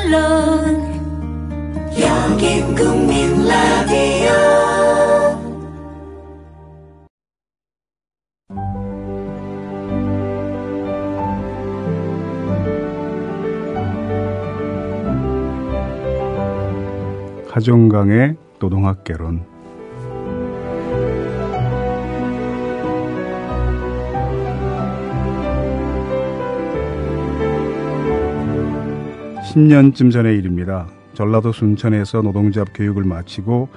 물론 여긴 국민 라디오. 하종강의 노동학개론. (10년쯤) 전의 일입니다. 전라도 순천에서 노동조합 교육을 마치고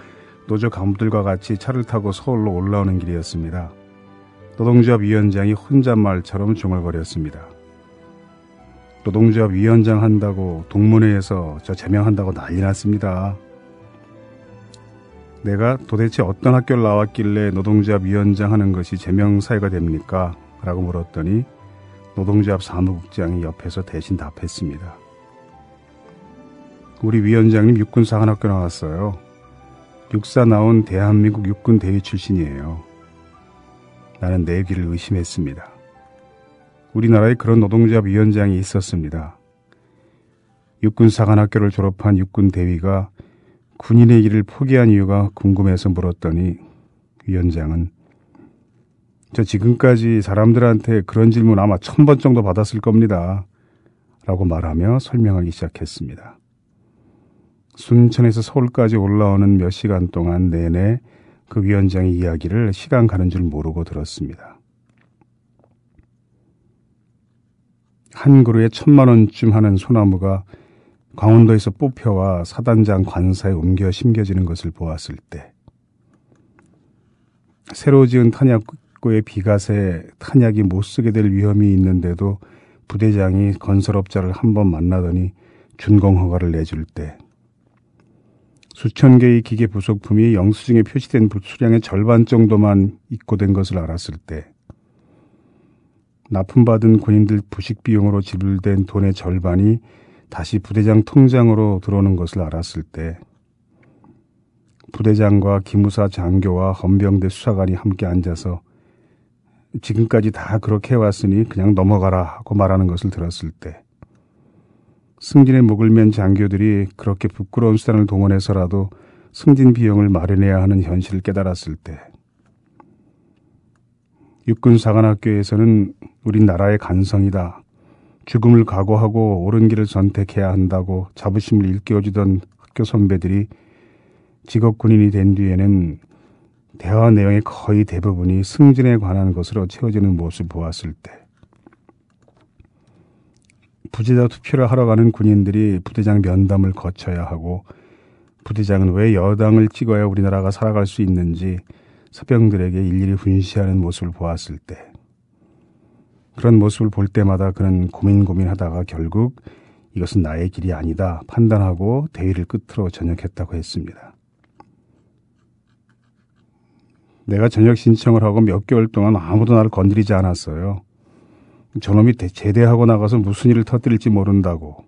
노조 간부들과 같이 차를 타고 서울로 올라오는 길이었습니다. 노동조합 위원장이 혼잣말처럼 중얼거렸습니다. 노동조합 위원장 한다고 동문회에서 저 제명한다고 난리 났습니다. 내가 도대체 어떤 학교를 나왔길래 노동조합 위원장 하는 것이 제명 사유가 됩니까? 라고 물었더니 노동조합 사무국장이 옆에서 대신 답했습니다. 우리 위원장님 육군사관학교 나왔어요. 육사 나온 대한민국 육군 대위 출신이에요. 나는 내 귀를 의심했습니다. 우리나라에 그런 노동조합 위원장이 있었습니다. 육군사관학교를 졸업한 육군 대위가 군인의 길을 포기한 이유가 궁금해서 물었더니 위원장은 저 지금까지 사람들한테 그런 질문 아마 1000번 정도 받았을 겁니다. 라고 말하며 설명하기 시작했습니다. 순천에서 서울까지 올라오는 몇 시간 동안 내내 그 위원장의 이야기를 시간 가는 줄 모르고 들었습니다. 한 그루에 1000만원쯤 하는 소나무가 강원도에서 뽑혀와 사단장 관사에 옮겨 심겨지는 것을 보았을 때, 새로 지은 탄약고의 비갓에 탄약이 못 쓰게 될 위험이 있는데도 부대장이 건설업자를 한번 만나더니 준공허가를 내줄 때, 수천 개의 기계 부속품이 영수증에 표시된 수량의 절반 정도만 입고된 것을 알았을 때, 납품받은 군인들 부식 비용으로 지불된 돈의 절반이 다시 부대장 통장으로 들어오는 것을 알았을 때, 부대장과 기무사 장교와 헌병대 수사관이 함께 앉아서 지금까지 다 그렇게 해왔으니 그냥 넘어가라 하고 말하는 것을 들었을 때, 승진의 목을 맨 장교들이 그렇게 부끄러운 수단을 동원해서라도 승진 비용을 마련해야 하는 현실을 깨달았을 때, 육군사관학교에서는 우리나라의 간성이다, 죽음을 각오하고 옳은 길을 선택해야 한다고 자부심을 일깨워주던 학교 선배들이 직업군인이 된 뒤에는 대화 내용의 거의 대부분이 승진에 관한 것으로 채워지는 모습을 보았을 때, 부재자 투표를 하러 가는 군인들이 부대장 면담을 거쳐야 하고 부대장은 왜 여당을 찍어야 우리나라가 살아갈 수 있는지 서병들에게 일일이 훈시하는 모습을 보았을 때, 그런 모습을 볼 때마다 그는 고민하다가 결국 이것은 나의 길이 아니다 판단하고 대위를 끝으로 전역했다고 했습니다. 내가 전역 신청을 하고 몇 개월 동안 아무도 나를 건드리지 않았어요. 저놈이 제대하고 나가서 무슨 일을 터뜨릴지 모른다고.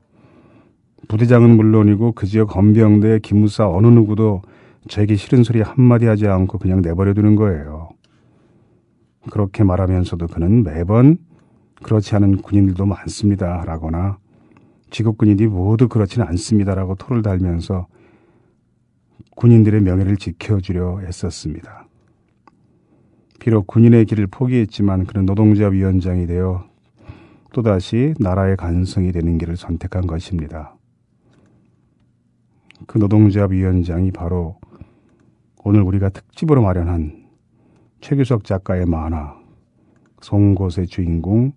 부대장은 물론이고 그 지역 헌병대, 기무사 어느 누구도 저에게 싫은 소리 한마디 하지 않고 그냥 내버려두는 거예요. 그렇게 말하면서도 그는 매번 그렇지 않은 군인들도 많습니다 라거나 직업군인이 모두 그렇지는 않습니다 라고 토를 달면서 군인들의 명예를 지켜주려 애썼습니다. 비록 군인의 길을 포기했지만 그는 노동조합 위원장이 되어 또다시 나라의 간성이 되는 길을 선택한 것입니다. 그 노동조합 위원장이 바로 오늘 우리가 특집으로 마련한 최규석 작가의 만화 송곳의 주인공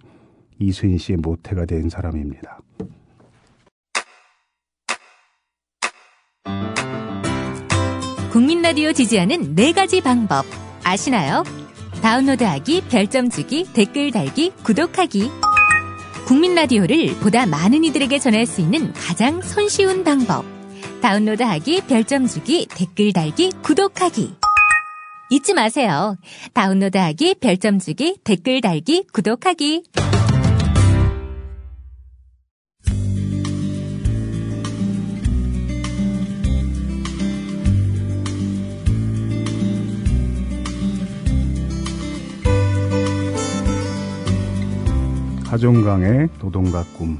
이수인 씨의 모태가 된 사람입니다. 국민 라디오 지지하는 4가지 방법 아시나요? 다운로드하기, 별점 주기, 댓글 달기, 구독하기. 국민 라디오를 보다 많은 이들에게 전할 수 있는 가장 손쉬운 방법. 다운로드하기, 별점 주기, 댓글 달기, 구독하기. 잊지 마세요. 다운로드하기, 별점 주기, 댓글 달기, 구독하기. 하종강의 노동과 꿈.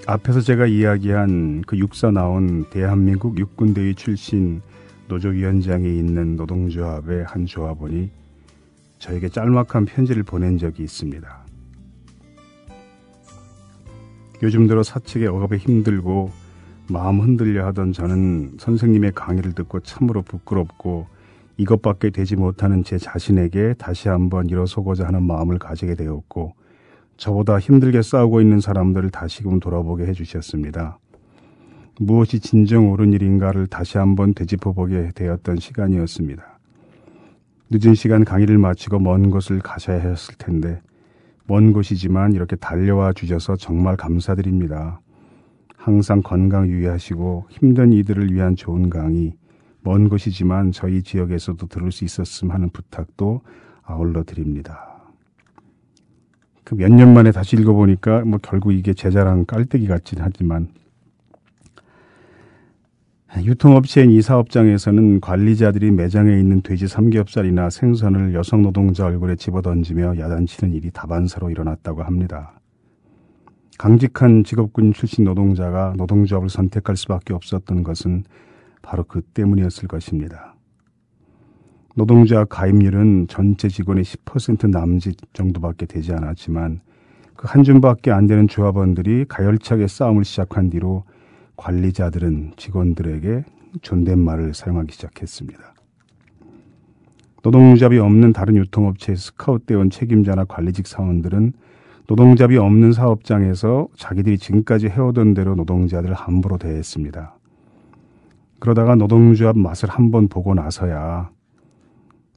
앞에서 제가 이야기한 그 육사 나온 대한민국 육군대위 출신 노조위원장이 있는 노동조합의 한 조합원이 저에게 짤막한 편지를 보낸 적이 있습니다. 요즘 들어 사측의 억압에 힘들고 마음 흔들려 하던 저는 선생님의 강의를 듣고 참으로 부끄럽고 이것밖에 되지 못하는 제 자신에게 다시 한번 일어서고자 하는 마음을 가지게 되었고 저보다 힘들게 싸우고 있는 사람들을 다시금 돌아보게 해주셨습니다. 무엇이 진정 옳은 일인가를 다시 한번 되짚어보게 되었던 시간이었습니다. 늦은 시간 강의를 마치고 먼 곳을 가셔야 했을 텐데 먼 곳이지만 이렇게 달려와 주셔서 정말 감사드립니다. 항상 건강 유의하시고 힘든 이들을 위한 좋은 강의, 먼 곳이지만 저희 지역에서도 들을 수 있었음 하는 부탁도 아울러 드립니다. 그 몇 년 만에 다시 읽어보니까 결국 이게 제 자랑 깔때기 같긴 하지만 유통업체인 이 사업장에서는 관리자들이 매장에 있는 돼지 삼겹살이나 생선을 여성 노동자 얼굴에 집어던지며 야단치는 일이 다반사로 일어났다고 합니다. 강직한 직업군 출신 노동자가 노동조합을 선택할 수밖에 없었던 것은 바로 그 때문이었을 것입니다. 노동조합 가입률은 전체 직원의 10% 남짓 정도밖에 되지 않았지만 그 한 줌밖에 안 되는 조합원들이 가열차게 싸움을 시작한 뒤로 관리자들은 직원들에게 존댓말을 사용하기 시작했습니다. 노동조합이 없는 다른 유통업체에 스카웃되어 온 책임자나 관리직 사원들은 노동조합이 없는 사업장에서 자기들이 지금까지 해오던 대로 노동자들을 함부로 대했습니다. 그러다가 노동조합 맛을 한번 보고 나서야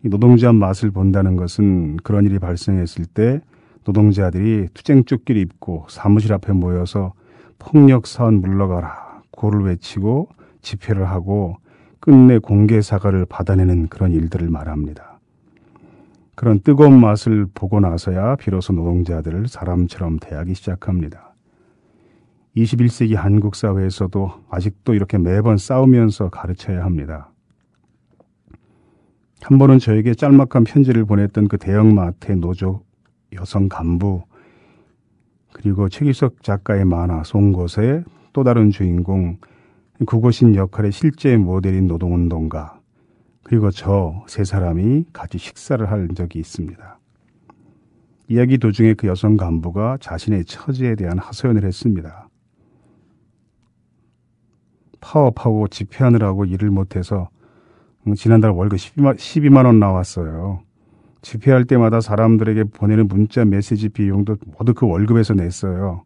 이 노동조합 맛을 본다는 것은 그런 일이 발생했을 때 노동자들이 투쟁조끼를 입고 사무실 앞에 모여서 폭력사원 물러가라 고를 외치고 집회를 하고 끝내 공개 사과를 받아내는 그런 일들을 말합니다. 그런 뜨거운 맛을 보고 나서야 비로소 노동자들을 사람처럼 대하기 시작합니다. 21세기 한국 사회에서도 아직도 이렇게 매번 싸우면서 가르쳐야 합니다. 한 번은 저에게 짤막한 편지를 보냈던 그 대형마트의 노조 여성 간부 그리고 최기석 작가의 만화 송곳의 또 다른 주인공 구고신 역할의 실제 모델인 노동운동가 그리고 저 세 사람이 같이 식사를 한 적이 있습니다. 이야기 도중에 그 여성 간부가 자신의 처지에 대한 하소연을 했습니다. 파업하고 집회하느라고 일을 못해서 지난달 월급 12만 원 나왔어요. 집회할 때마다 사람들에게 보내는 문자 메시지 비용도 모두 그 월급에서 냈어요.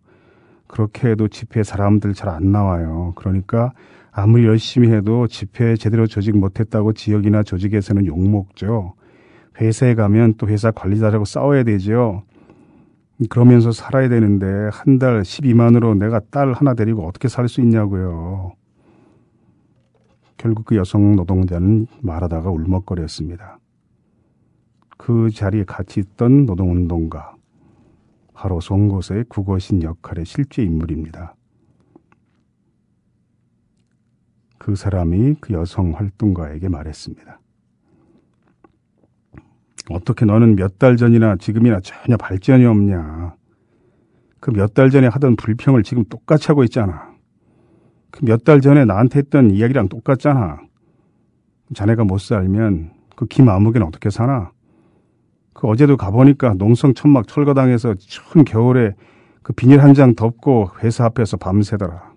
그렇게 해도 집회 사람들 잘 안 나와요. 그러니까 아무리 열심히 해도 집회 제대로 조직 못했다고 지역이나 조직에서는 욕먹죠. 회사에 가면 또 회사 관리자라고 싸워야 되죠. 그러면서 살아야 되는데 한 달 12만으로 내가 딸 하나 데리고 어떻게 살 수 있냐고요. 결국 그 여성 노동자는 말하다가 울먹거렸습니다. 그 자리에 같이 있던 노동운동가, 바로 송곳의 구거신 역할의 실제 인물입니다. 그 사람이 그 여성 활동가에게 말했습니다. 어떻게 너는 몇 달 전이나 지금이나 전혀 발전이 없냐. 그 몇 달 전에 하던 불평을 지금 똑같이 하고 있잖아. 그 몇 달 전에 나한테 했던 이야기랑 똑같잖아. 자네가 못 살면 그 김아무개는 어떻게 사나? 그 어제도 가보니까 농성 천막 철거당해서 추운 겨울에 그 비닐 한 장 덮고 회사 앞에서 밤새더라.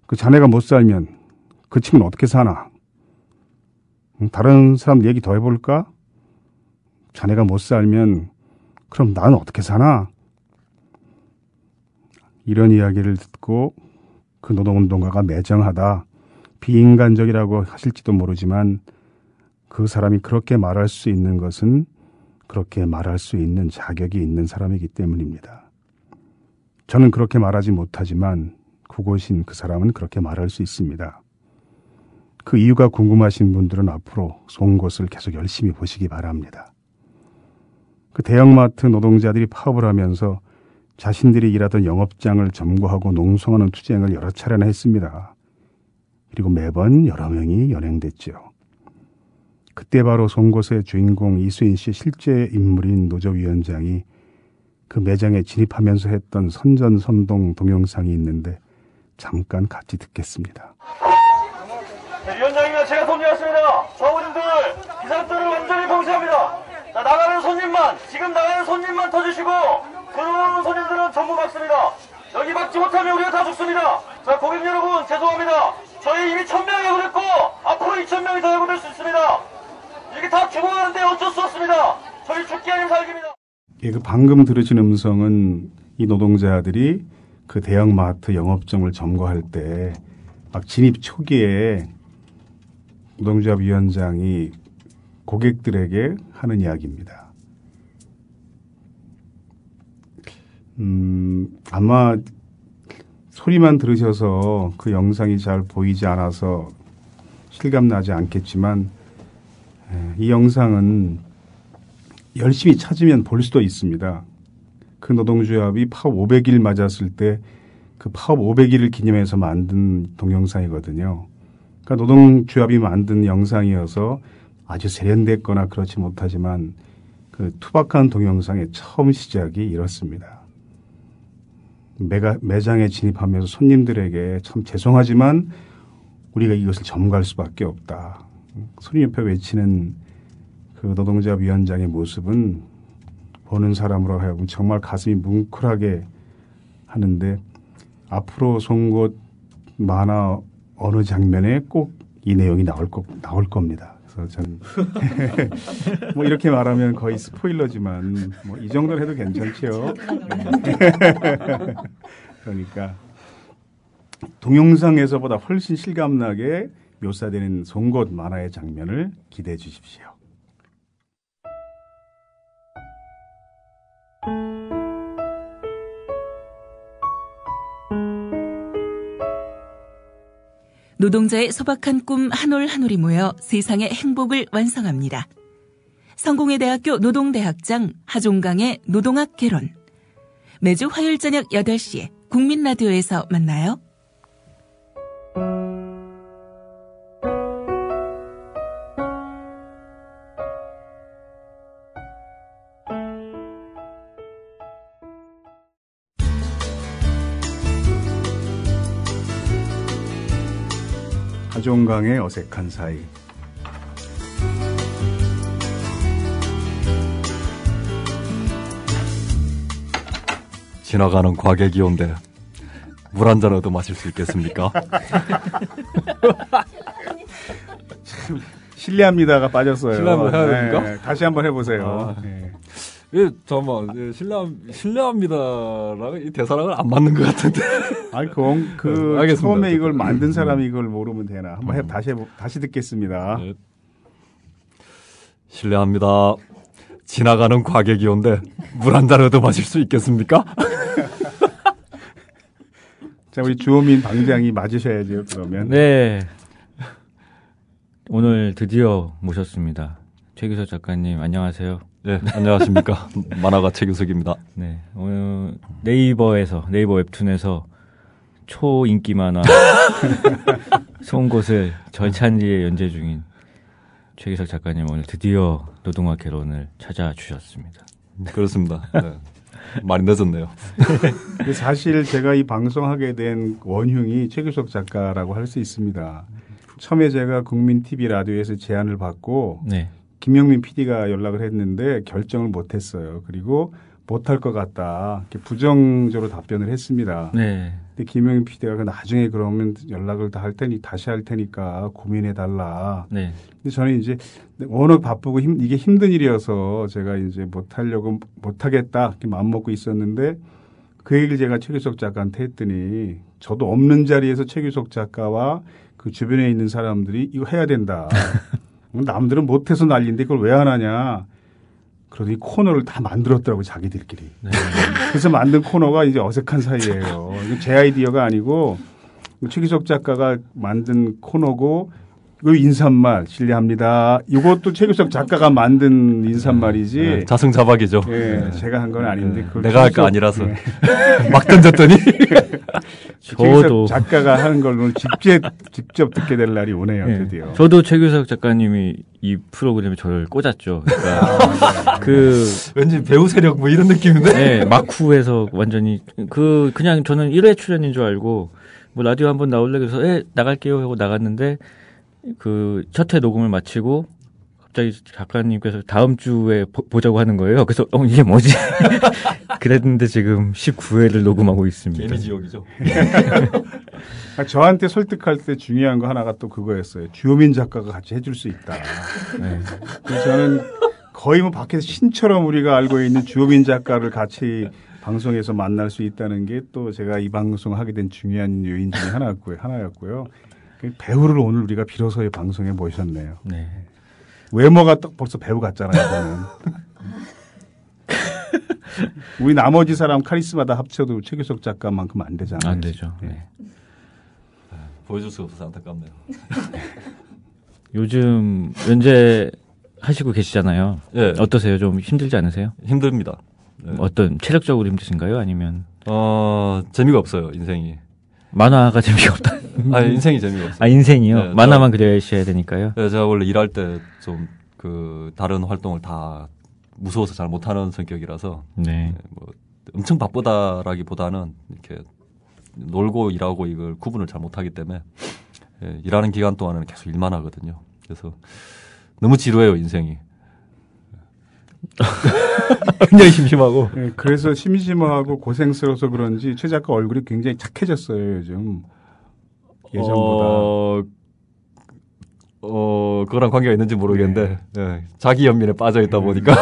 그 자네가 못 살면 그 친구는 어떻게 사나? 다른 사람 얘기 더 해볼까? 자네가 못 살면 그럼 나는 어떻게 사나? 이런 이야기를 듣고 그 노동운동가가 매정하다, 비인간적이라고 하실지도 모르지만 그 사람이 그렇게 말할 수 있는 것은 그렇게 말할 수 있는 자격이 있는 사람이기 때문입니다. 저는 그렇게 말하지 못하지만 구고신 그 사람은 그렇게 말할 수 있습니다. 그 이유가 궁금하신 분들은 앞으로 송곳을 계속 열심히 보시기 바랍니다. 그 대형마트 노동자들이 파업을 하면서 자신들이 일하던 영업장을 점거하고 농성하는 투쟁을 여러 차례나 했습니다. 그리고 매번 여러 명이 연행됐죠. 그때 바로 송곳의 주인공 이수인 씨의 실제 인물인 노조위원장이 그 매장에 진입하면서 했던 선전선동 동영상이 있는데 잠깐 같이 듣겠습니다. 네, 위원장님과 제가 섭리했습니다. 좌우진들 기사들을 완전히 봉쇄합니다. 자, 나가는 손님만, 지금 나가는 손님만 터주시고 들어오는 손님들은 전부 막습니다. 여기 막지 못하면 우리가 다 죽습니다. 자, 고객 여러분 죄송합니다. 저희 이미 1000명이 그랬고 앞으로 2000명이 더 해고될 수 있습니다. 이게 다 죽어가는데 어쩔 수 없습니다. 저희 죽기 아닌 살기입니다. 예, 그 방금 들으신 음성은 이 노동자들이 그 대형마트 영업점을 점거할 때 막 진입 초기에 노동조합 위원장이 고객들에게 하는 이야기입니다. 아마 소리만 들으셔서 그 영상이 잘 보이지 않아서 실감나지 않겠지만 이 영상은 열심히 찾으면 볼 수도 있습니다. 그 노동조합이 파업 500일 맞았을 때 그 파업 500일을 기념해서 만든 동영상이거든요. 그러니까 노동조합이 만든 영상이어서 아주 세련됐거나 그렇지 못하지만 그 투박한 동영상의 처음 시작이 이렇습니다. 매장에 진입하면서 손님들에게 참 죄송하지만 우리가 이것을 점거할 수밖에 없다. 손님 옆에 외치는 그 노동조합 위원장의 모습은 보는 사람으로 하여금 정말 가슴이 뭉클하게 하는데 앞으로 송곳 만화 어느 장면에 꼭 이 내용이 나올 겁니다. 그래서 저는 뭐 이렇게 말하면 거의 스포일러지만 뭐 이 정도는 해도 괜찮죠. 그러니까 동영상에서보다 훨씬 실감나게 묘사되는 송곳 만화의 장면을 기대해 주십시오. 노동자의 소박한 꿈 한 올 한 올이 모여 세상의 행복을 완성합니다. 성공회 대학교 노동대학장 하종강의 노동학 개론. 매주 화요일 저녁 8시에 국민라디오에서 만나요. 하종강의 어색한 사이. 지나가는 과객이 온데 물 한 잔 얻어 마실 수 있겠습니까? 실례합니다가 빠졌어요. 실례합니다 해야 됩니까? 네, 다시 한번 해보세요. 네. 예, 잠깐만. 실례합니다라고 이 대사랑은 안 맞는 것 같은데. 아니, 그 알겠습니다. 처음에 이걸 만든 사람이 이걸 모르면 되나? 한번 다시 듣겠습니다. 네. 실례합니다. 지나가는 과객이 온데 물 한 잔 얻어 마실 수 있겠습니까? 자, 우리 주호민 방장이 맞으셔야죠, 그러면. 네. 오늘 드디어 모셨습니다. 최규석 작가님, 안녕하세요. 네, 안녕하십니까. 만화가 최규석입니다. 네. 오늘 네이버 웹툰에서 초인기 만화 송곳을 절찬리에 연재 중인 최규석 작가님 오늘 드디어 노동학 개론을 찾아주셨습니다. 그렇습니다. 네. 많이 늦었네요. 사실 제가 이 방송하게 된 원흉이 최규석 작가라고 할 수 있습니다. 처음에 제가 국민 TV 라디오에서 제안을 받고 네. 김영민 PD가 연락을 했는데 결정을 못했어요. 그리고 못할 것 같다. 이렇게 부정적으로 답변을 했습니다. 네. 근데 김영민 PD가 나중에 그러면 연락을 다시 할 테니까 고민해 달라. 네. 근데 저는 이제 워낙 바쁘고 이게 힘든 일이어서 제가 이제 못하겠다 이렇게 마음 먹고 있었는데 그 얘기를 제가 최규석 작가한테 했더니 저도 없는 자리에서 최규석 작가와 그 주변에 있는 사람들이 이거 해야 된다. 남들은 못해서 난리인데 그걸 왜 안 하냐. 그러더니 코너를 다 만들었더라고요, 자기들끼리. 네. 그래서 만든 코너가 이제 어색한 사이예요. 이건 제 아이디어가 아니고 최규석 작가가 만든 코너고 이거 인사말 실례합니다. 이것도 최규석 작가가 만든 인사말이지. 네, 자승자박이죠. 예, 제가 한 건 아닌데. 그걸 내가 할 거 최규석- 아니라서 예. 막 던졌더니 저도 작가가 하는 걸 오늘 직접 듣게 될 날이 오네요. 예. 드디어. 저도 최규석 작가님이 이 프로그램에 저를 꽂았죠. 그러니까 그 왠지 배우 세력 뭐 이런 느낌인데. 네, 마쿠에서 완전히 그냥 저는 1회 출연인 줄 알고 뭐 라디오 한번 나올래 그래서 나갈게요 하고 나갔는데 그 첫 회 녹음을 마치고 갑자기 작가님께서 다음 주에 보자고 하는 거예요. 그래서 이게 뭐지? 그랬는데 지금 19회를 녹음하고 있습니다. 개미지옥이죠. 저한테 설득할 때 중요한 거 하나가 또 그거였어요. 주호민 작가가 같이 해줄 수 있다. 네. 그래서 저는 거의 뭐 밖에서 신처럼 우리가 알고 있는 주호민 작가를 같이 방송에서 만날 수 있다는 게 또 제가 이 방송을 하게 된 중요한 요인 중에 하나였고요. 그 배우를 오늘 우리가 비로소의 방송에 모셨네요. 네. 외모가 딱 벌써 배우 같잖아요. 저는. 우리 나머지 사람 카리스마 다 합쳐도 최규석 작가만큼 안 되잖아요. 안 되죠. 네. 보여줄 수가 없어서 안타깝네요. 요즘 연재 하시고 계시잖아요. 예. 어떠세요? 좀 힘들지 않으세요? 힘듭니다. 네. 어떤 체력적으로 힘드신가요? 아니면 재미가 없어요, 인생이. 만화가 재미가 없다. 아니, 인생이 재미가 없어요. 아 인생이요? 네, 만화만 그려야셔야 되니까요. 네, 제가 원래 일할 때 좀 다른 활동을 다 무서워서 잘 못하는 성격이라서 네. 뭐 엄청 바쁘다라기보다는 이렇게 놀고 일하고 이걸 구분을 잘 못하기 때문에 일하는 기간 동안에는 계속 일만 하거든요. 그래서 너무 지루해요, 인생이. 굉장히 심심하고. 네, 그래서 심심하고 고생스러워서 그런지 최 작가 얼굴이 굉장히 착해졌어요, 요즘. 예전보다. 그거랑 관계가 있는지 모르겠는데, 자기 연민에 빠져 있다 보니까.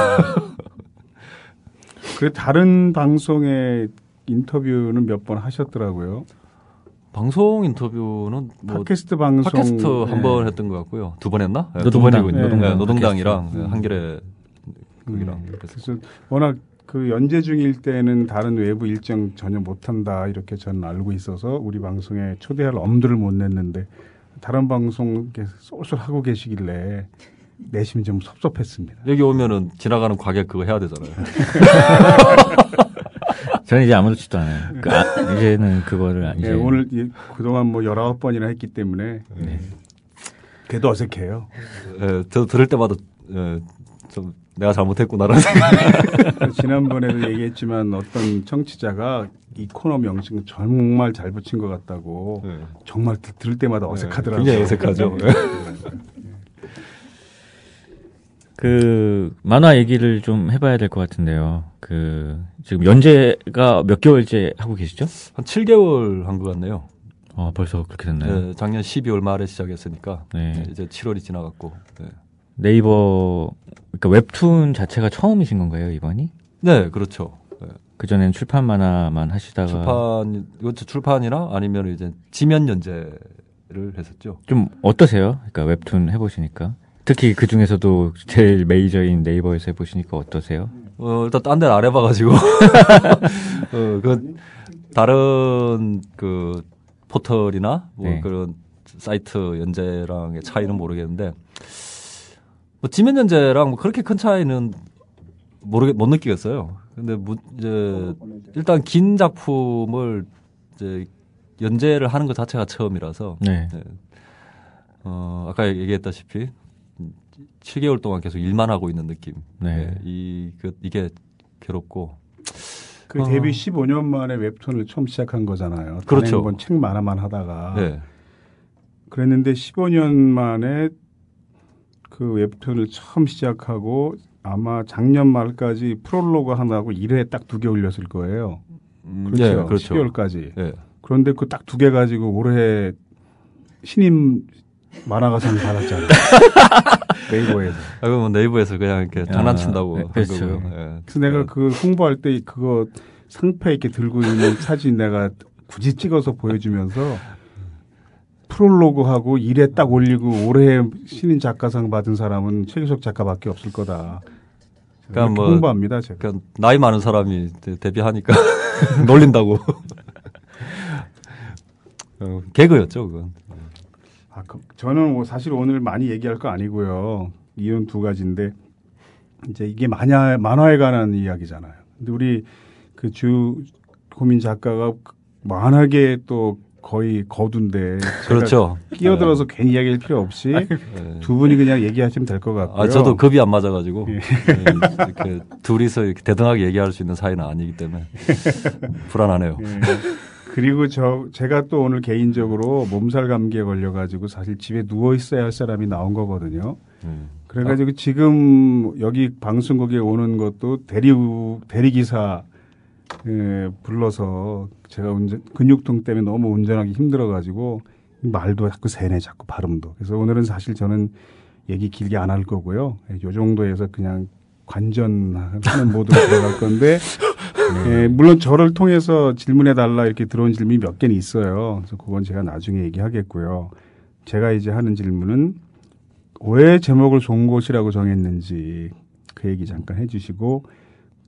그 다른 방송의 인터뷰는 몇 번 하셨더라고요. 방송 인터뷰는 팟캐스트 방송. 팟캐스트 한 번 했던 것 같고요. 두 번 했나? 두 노동당. 번이군요. 네. 노동당이랑 한겨레 그기랑. 그래서 워낙 그 연재 중일 때는 다른 외부 일정 전혀 못한다 이렇게 저는 알고 있어서 우리 방송에 초대할 엄두를 못 냈는데 다른 방송 이렇게 쏠쏠 하고 계시길래 내심이 좀 섭섭했습니다. 여기 오면은 지나가는 과객 그거 해야 되잖아요. 저는 이제 아무렇지도 않아요. 이제는 그거를 이제 네, 오늘 그동안 뭐 19번이나 했기 때문에 그래도 어색해요. 저 들을 때마다 좀 내가 잘못했구나라는 생각. 지난번에도 얘기했지만 어떤 청취자가 이 코너 명칭 정말 잘 붙인 것 같다고 정말 들을 때마다 어색하더라고요. 굉장히 어색하죠. 그 만화 얘기를 좀 해봐야 될 것 같은데요. 지금 연재가 몇 개월째 하고 계시죠? 한 7개월 한 것 같네요. 벌써 그렇게 됐나요? 네, 작년 12월 말에 시작했으니까 네. 이제 7월이 지나갔고. 네. 네이버 그러니까 웹툰 자체가 처음이신 건가요, 이번이? 네, 그렇죠. 네. 그전엔 출판 만화만 하시다가 출판이나 아니면 이제 지면 연재를 했었죠. 좀 어떠세요? 그러니까 웹툰 해보시니까 특히 그 중에서도 제일 메이저인 네이버에서 해보시니까 어떠세요? 일단 딴 데는 안 해봐가지고 다른 그 포털이나 뭐 네. 그런 사이트 연재랑의 차이는 모르겠는데 뭐 지면 연재랑 뭐 그렇게 큰 차이는 못 느끼겠어요. 근데 이제 일단 긴 작품을 이제 연재를 하는 것 자체가 처음이라서 네. 아까 얘기했다시피 7개월 동안 계속 일만 하고 있는 느낌. 네. 이게 괴롭고. 그 데뷔 15년 만에 웹툰을 처음 시작한 거잖아요. 그렇죠. 한번 책 만화만 하다가. 네. 그랬는데 15년 만에 그 웹툰을 처음 시작하고 아마 작년 말까지 프롤로그 하나하고 1회 딱 2개 올렸을 거예요. 그렇죠. 네, 그렇죠. 12월까지. 네. 그런데 그 딱 2개 가지고 올해 신인 만화가상 받았잖아요. 네이버에서. 그러면 네이버에서 그냥 이렇게 장난친다고 한 그렇죠. 거고요. 네. 그래서 내가 그 홍보할 때 그거 상패 이렇게 들고 있는 사진 내가 굳이 찍어서 보여주면서 프롤로그하고 1회 딱 올리고 올해 신인 작가상 받은 사람은 최규석 작가밖에 없을 거다. 그러니까 뭐 홍보합니다. 제가. 그러니까 나이 많은 사람이 데뷔하니까 놀린다고. 개그였죠, 그건. 저는 뭐 사실 오늘 많이 얘기할 거 아니고요. 이유는 두 가지인데 이제 이게 만화에 관한 이야기잖아요. 근데 우리 그 주호민 작가가 만화계 또 거의 거두인데 그렇죠. 끼어들어서 괜히 이야기할 필요 없이 두 분이 그냥 얘기하시면 될 것 같고요. 저도 급이 안 맞아가지고 이렇게 둘이서 이렇게 대등하게 얘기할 수 있는 사이는 아니기 때문에 불안하네요. 그리고 제가 또 오늘 개인적으로 몸살 감기에 걸려가지고 사실 집에 누워 있어야 할 사람이 나온 거거든요. 그래가지고 지금 여기 방송국에 오는 것도 대리기사 불러서 제가 근육통 때문에 너무 운전하기 힘들어가지고 말도 자꾸 새네 자꾸 발음도. 그래서 오늘은 사실 저는 얘기 길게 안 할 거고요. 요 정도에서 그냥 관전하는 모드로 들어갈 건데 물론 저를 통해서 질문해달라 이렇게 들어온 질문이 몇 개는 있어요. 그래서 그건 제가 나중에 얘기하겠고요. 제가 이제 하는 질문은 왜 제목을 송곳이라고 정했는지 그 얘기 잠깐 해주시고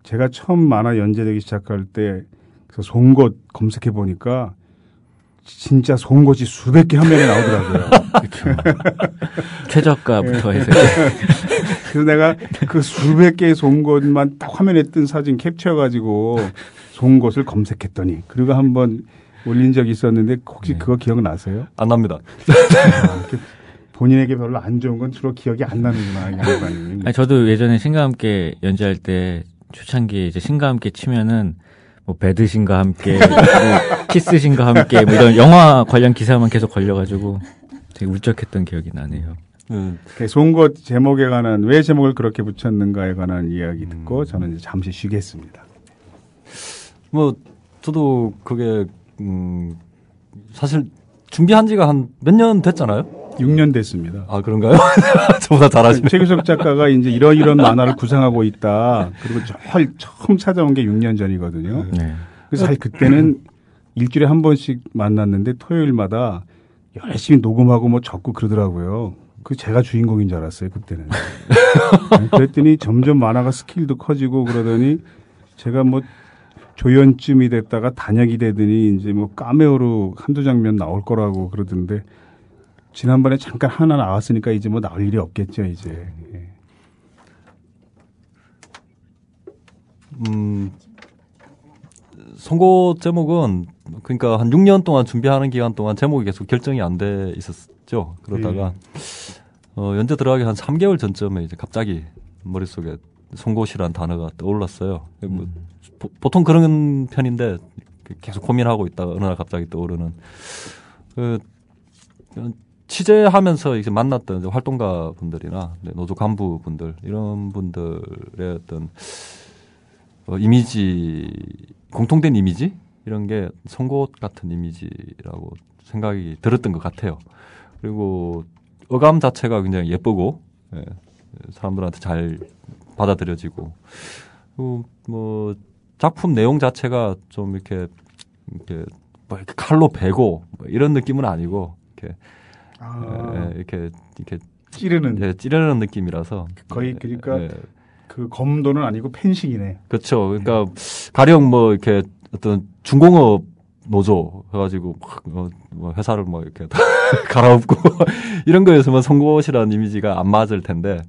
제가 처음 만화 연재되기 시작할 때 송곳 검색해 보니까 진짜 송곳이 수백 개 화면에 나오더라고요. 그렇죠. 최저가부터 해서. 그래서 내가 그 수백 개의 송곳만 딱 화면에 뜬 사진 캡처해가지고 송곳을 검색했더니 그리고 한번 올린 적이 있었는데 혹시 그거 기억나세요? 안 납니다. 본인에게 별로 안 좋은 건 주로 기억이 안 나는구나. 아니, 저도 예전에 신과 함께 연재할 때 초창기에 이제 신과 함께 치면은 뭐 배드신과 함께, 뭐 키스신과 함께 뭐 이런 영화 관련 기사만 계속 걸려가지고 되게 울적했던 기억이 나네요. 송곳 제목에 관한 왜 제목을 그렇게 붙였는가에 관한 이야기 듣고 저는 이제 잠시 쉬겠습니다. 뭐 저도 그게 사실 준비한 지가 한 몇 년 됐잖아요. 6년 됐습니다. 아, 그런가요? 저보다 잘하시네. 최규석 작가가 이제 이런 만화를 구상하고 있다. 그리고 처음 찾아온 게 6년 전이거든요. 네. 그래서 사실 그때는 일주일에 한 번씩 만났는데 토요일마다 열심히 녹음하고 뭐 적고 그러더라고요. 그 제가 주인공인 줄 알았어요, 그때는. 그랬더니 점점 만화가 스킬도 커지고 그러더니 제가 뭐 조연쯤이 됐다가 단역이 되더니 이제 뭐 카메오로 한두 장면 나올 거라고 그러던데 지난번에 잠깐 하나 나왔으니까 이제 뭐 나올 일이 없겠죠, 이제. 송곳 제목은 그러니까 한 6년 동안 준비하는 기간 동안 제목이 계속 결정이 안 돼 있었죠. 그러다가 연재 들어가기 한 3개월 전쯤에 이제 갑자기 머릿속에 송곳이라는 단어가 떠올랐어요. 뭐 보통 그런 편인데 계속 고민하고 있다가 어느 날 갑자기 떠오르는 취재하면서 이제 만났던 이제 활동가 분들이나 노조 간부 분들 이런 분들의 어떤 이미지 공통된 이미지 이런 게 송곳 같은 이미지라고 생각이 들었던 것 같아요. 그리고 어감 자체가 굉장히 예쁘고 사람들한테 잘 받아들여지고 뭐 작품 내용 자체가 좀 이렇게 뭐 이렇게 칼로 베고 뭐 이런 느낌은 아니고 이렇게 찌르는 느낌이라서 거의 그러니까 그 검도는 아니고 펜싱이네. 그렇죠. 그러니까 가령 뭐 이렇게 어떤 중공업 노조 해가지고 뭐 회사를 뭐 이렇게 갈아엎고 이런 거에서만 송곳이라는 이미지가 안 맞을 텐데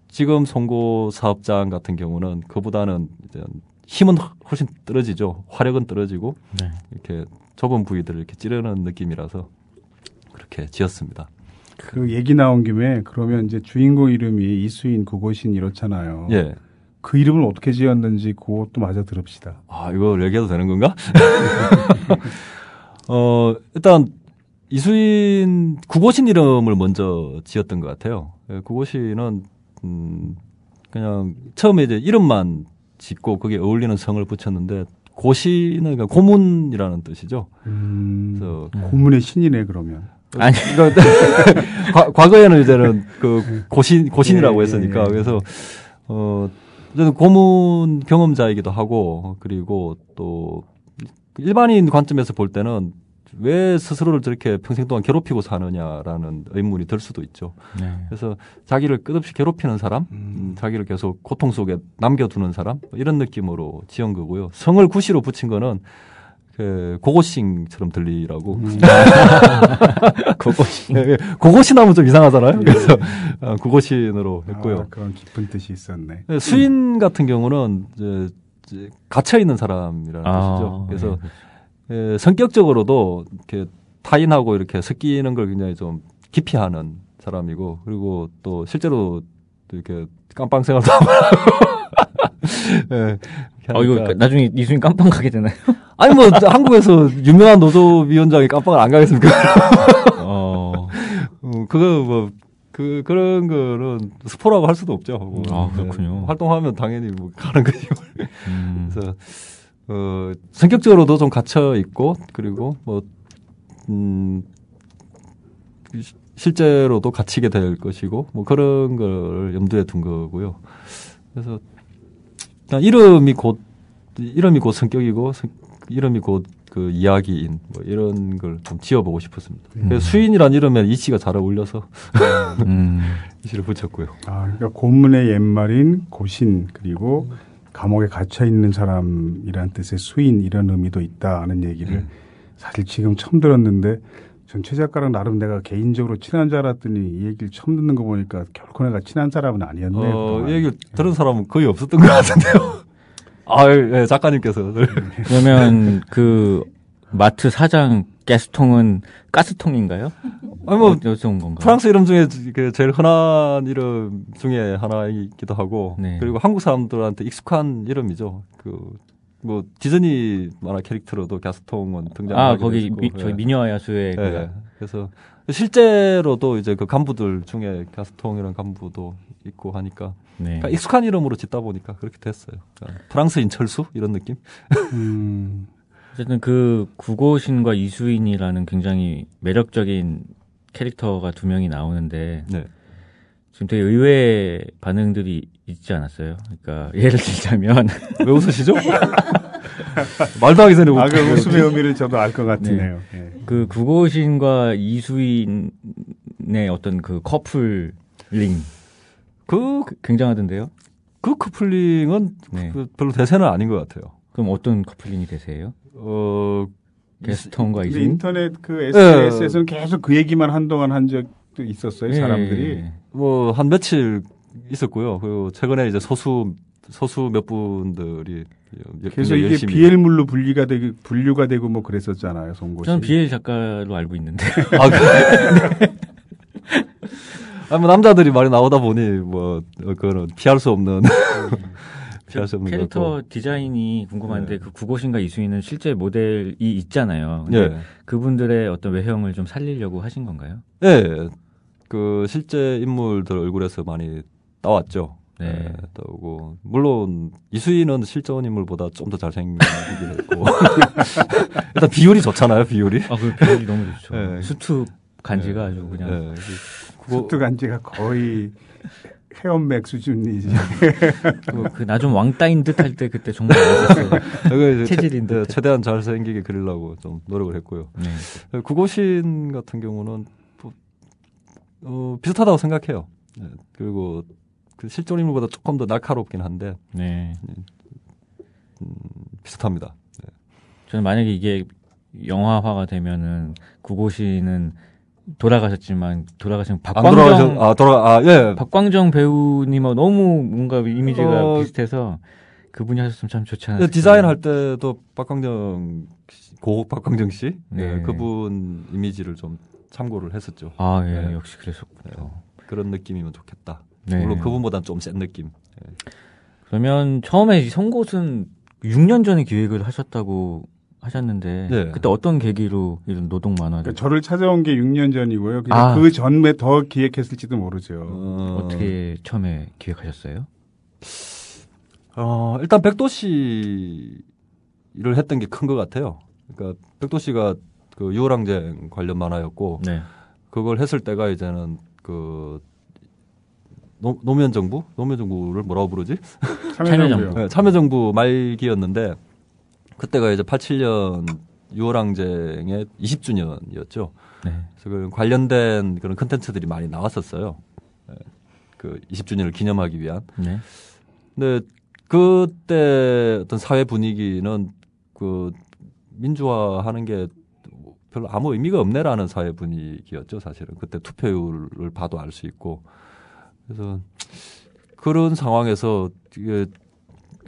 지금 송곳 사업장 같은 경우는 그보다는 이제 힘은 훨씬 떨어지죠. 화력은 떨어지고 이렇게 좁은 부위들을 이렇게 찌르는 느낌이라서 그렇게 지었습니다. 그 얘기 나온 김에 그러면 이제 주인공 이름이 이수인, 구고신 이렇잖아요. 예. 그 이름을 어떻게 지었는지 그것도 마저 들읍시다. 아, 이거 얘기해도 되는 건가? 일단 이수인, 구고신 이름을 먼저 지었던 것 같아요. 구고신은 그냥 처음에 이제 이름만 짓고 거기에 어울리는 성을 붙였는데 고신은 그러니까 고문이라는 뜻이죠. 그래서 고문의 신이네 그러면. 아니, 과거에는 이제는 그 고신이라고 했으니까 그래서 저는 고문 경험자이기도 하고 그리고 또 일반인 관점에서 볼 때는 왜 스스로를 저렇게 평생 동안 괴롭히고 사느냐라는 의문이 들 수도 있죠. 네. 그래서 자기를 끝없이 괴롭히는 사람, 자기를 계속 고통 속에 남겨두는 사람 이런 느낌으로 지은 거고요. 성을 구시로 붙인 거는 그 고고싱처럼 들리라고. 고고싱. 고고신 하면 좀 이상하잖아요. 그래서 고고신으로 했고요. 그런 깊은 뜻이 있었네. 수인 같은 경우는 이제 갇혀 있는 사람이라는 뜻이죠. 그래서 성격적으로도 이렇게 타인하고 이렇게 섞이는 걸 굉장히 좀 기피하는 사람이고, 그리고 또 실제로 또 이렇게 깜빵 생활도 하고. 이거 나중에 이수인 깜빵 가게 되나요? 아니 뭐 한국에서 유명한 노조위원장이 깜빵을 안 가겠습니까? 그거 뭐 그런 거는 스포라고 할 수도 없죠. 뭐, 그렇군요. 활동하면 당연히 뭐 가는 거지. 그래서 성격적으로도 좀 갇혀 있고, 그리고 뭐 실제로도 갇히게 될 것이고, 뭐 그런 걸 염두에 둔 거고요. 그래서 그냥 이름이 곧 성격이고, 이름이 곧 그 이야기인 뭐 이런 걸 좀 지어보고 싶었습니다. 그래서 수인이란 이름에 이씨가 잘 어울려서 이씨를 붙였고요. 그러니까 고문의 옛말인 고신, 그리고 감옥에 갇혀 있는 사람이란 뜻의 수인, 이런 의미도 있다는 얘기를 사실 지금 처음 들었는데, 전 최 작가랑 나름 내가 개인적으로 친한 줄 알았더니 이 얘기를 처음 듣는 거 보니까 결코 내가 친한 사람은 아니었네요. 이 얘기를 들은 사람은 거의 없었던 것 같은데요. 예, 작가님께서. 그러면 그 마트 사장 가스통은 가스통인가요? 아니 뭐 어디서 온 건가요? 프랑스 이름 중에 제일 흔한 이름 중에 하나이기도 하고, 네. 그리고 한국 사람들한테 익숙한 이름이죠. 뭐 디즈니 만화 캐릭터로도 가스통은 등장하고 거기 저희 미녀와 야수의 그래서 실제로도 이제 그 간부들 중에 가스통이라는 간부도 있고 하니까, 그러니까 익숙한 이름으로 짓다 보니까 그렇게 됐어요. 그러니까 프랑스인 철수 이런 느낌. 어쨌든 그 구고신과 이수인이라는 굉장히 매력적인 캐릭터가 두 명이 나오는데 지금 되게 의외의 반응들이 있지 않았어요? 그러니까 예를 들자면 왜 웃으시죠? 말도 하기 전에 그 웃음의 의미를 저도 알 것 같으네요. 네. 그 구고신과 이수인의 어떤 그 커플링 굉장하던데요? 그 커플링은 별로 대세는 아닌 것 같아요. 그럼 어떤 커플링이 대세예요? 게스턴과 이수인? 인터넷 그 SNS에서는 계속 그 얘기만 한동안 한 적도 있었어요, 사람들이. 뭐 한 며칠 있었고요. 그리고 최근에 이제 소수 몇 분들이 그래서 이게 비엘물로 분류가 되고 뭐 그랬었잖아요, 송곳이. 저는 비엘 작가로 알고 있는데. 뭐 남자들이 많이 나오다 보니 뭐 그거는 피할 수 없는 캐릭터 디자인이 궁금한데 그 구고신과 이수인은 실제 모델이 있잖아요. 근데 그분들의 어떤 외형을 좀 살리려고 하신 건가요? 네, 그 실제 인물들 얼굴에서 많이 나왔죠. 나오고 물론 이수인은 실존 인물보다 좀 더 잘생기긴 했고 일단 비율이 좋잖아요, 비율이. 그 비율이 너무 좋죠. 수트 간지가 아주 그냥. 수트 간지가 거의 헤엄맥 수준이지. 나 좀 왕따인 듯 할 때 그때 정말 멋있어요. 체질인 듯. 최대한 잘생기게 그리려고 좀 노력을 했고요. 구고신 같은 경우는 비슷하다고 생각해요. 그리고 그 실존 인물보다 조금 더 날카롭긴 한데 비슷합니다. 저는 만약에 이게 영화화가 되면은 구고신은 돌아가신 박광정 배우님하고 너무 뭔가 이미지가 비슷해서 그분이 하셨으면 참 좋지 않았을까. 디자인할 때도 박광정 씨, 그분 이미지를 좀 참고를 했었죠. 역시 그랬었군요. 그런 느낌이면 좋겠다. 물론 그분보다는 좀 센 느낌. 그러면 처음에 이 송곳은 6년 전에 기획을 하셨다고 하셨는데 그때 어떤 계기로 이런 노동 만화를? 그러니까 저를 찾아온 게 6년 전이고요. 그 전에 더 기획했을지도 모르죠. 어떻게 처음에 기획하셨어요? 일단 백도씨를 했던 게 큰 것 같아요. 그러니까 백도씨가 그 유월항쟁 관련 만화였고 그걸 했을 때가 이제는 그 노무현 정부를 뭐라고 부르지? 참여정부 말기였는데 그때가 이제 87년 6월항쟁의 20주년이었죠. 그래서 그 관련된 그런 컨텐츠들이 많이 나왔었어요. 그 20주년을 기념하기 위한. 근데 그때 어떤 사회 분위기는 그 민주화하는 게 별로 아무 의미가 없네라는 사회 분위기였죠, 사실은. 그때 투표율을 봐도 알 수 있고. 그래서 그런 상황에서 이게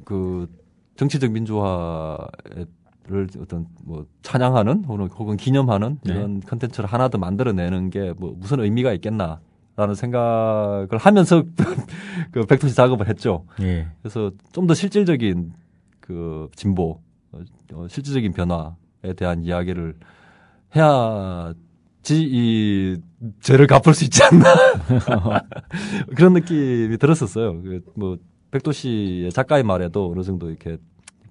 그 정치적 민주화를 어떤 뭐 찬양하는 혹은 기념하는 이런 컨텐츠를 하나 더 만들어내는 게 뭐 무슨 의미가 있겠나라는 생각을 하면서 그 백도시 작업을 했죠. 예. 그래서 좀 더 실질적인 그 진보, 실질적인 변화에 대한 이야기를 해야지 이 죄를 갚을 수 있지 않나 그런 느낌이 들었었어요. 뭐 백도시의 작가의 말에도 어느 정도 이렇게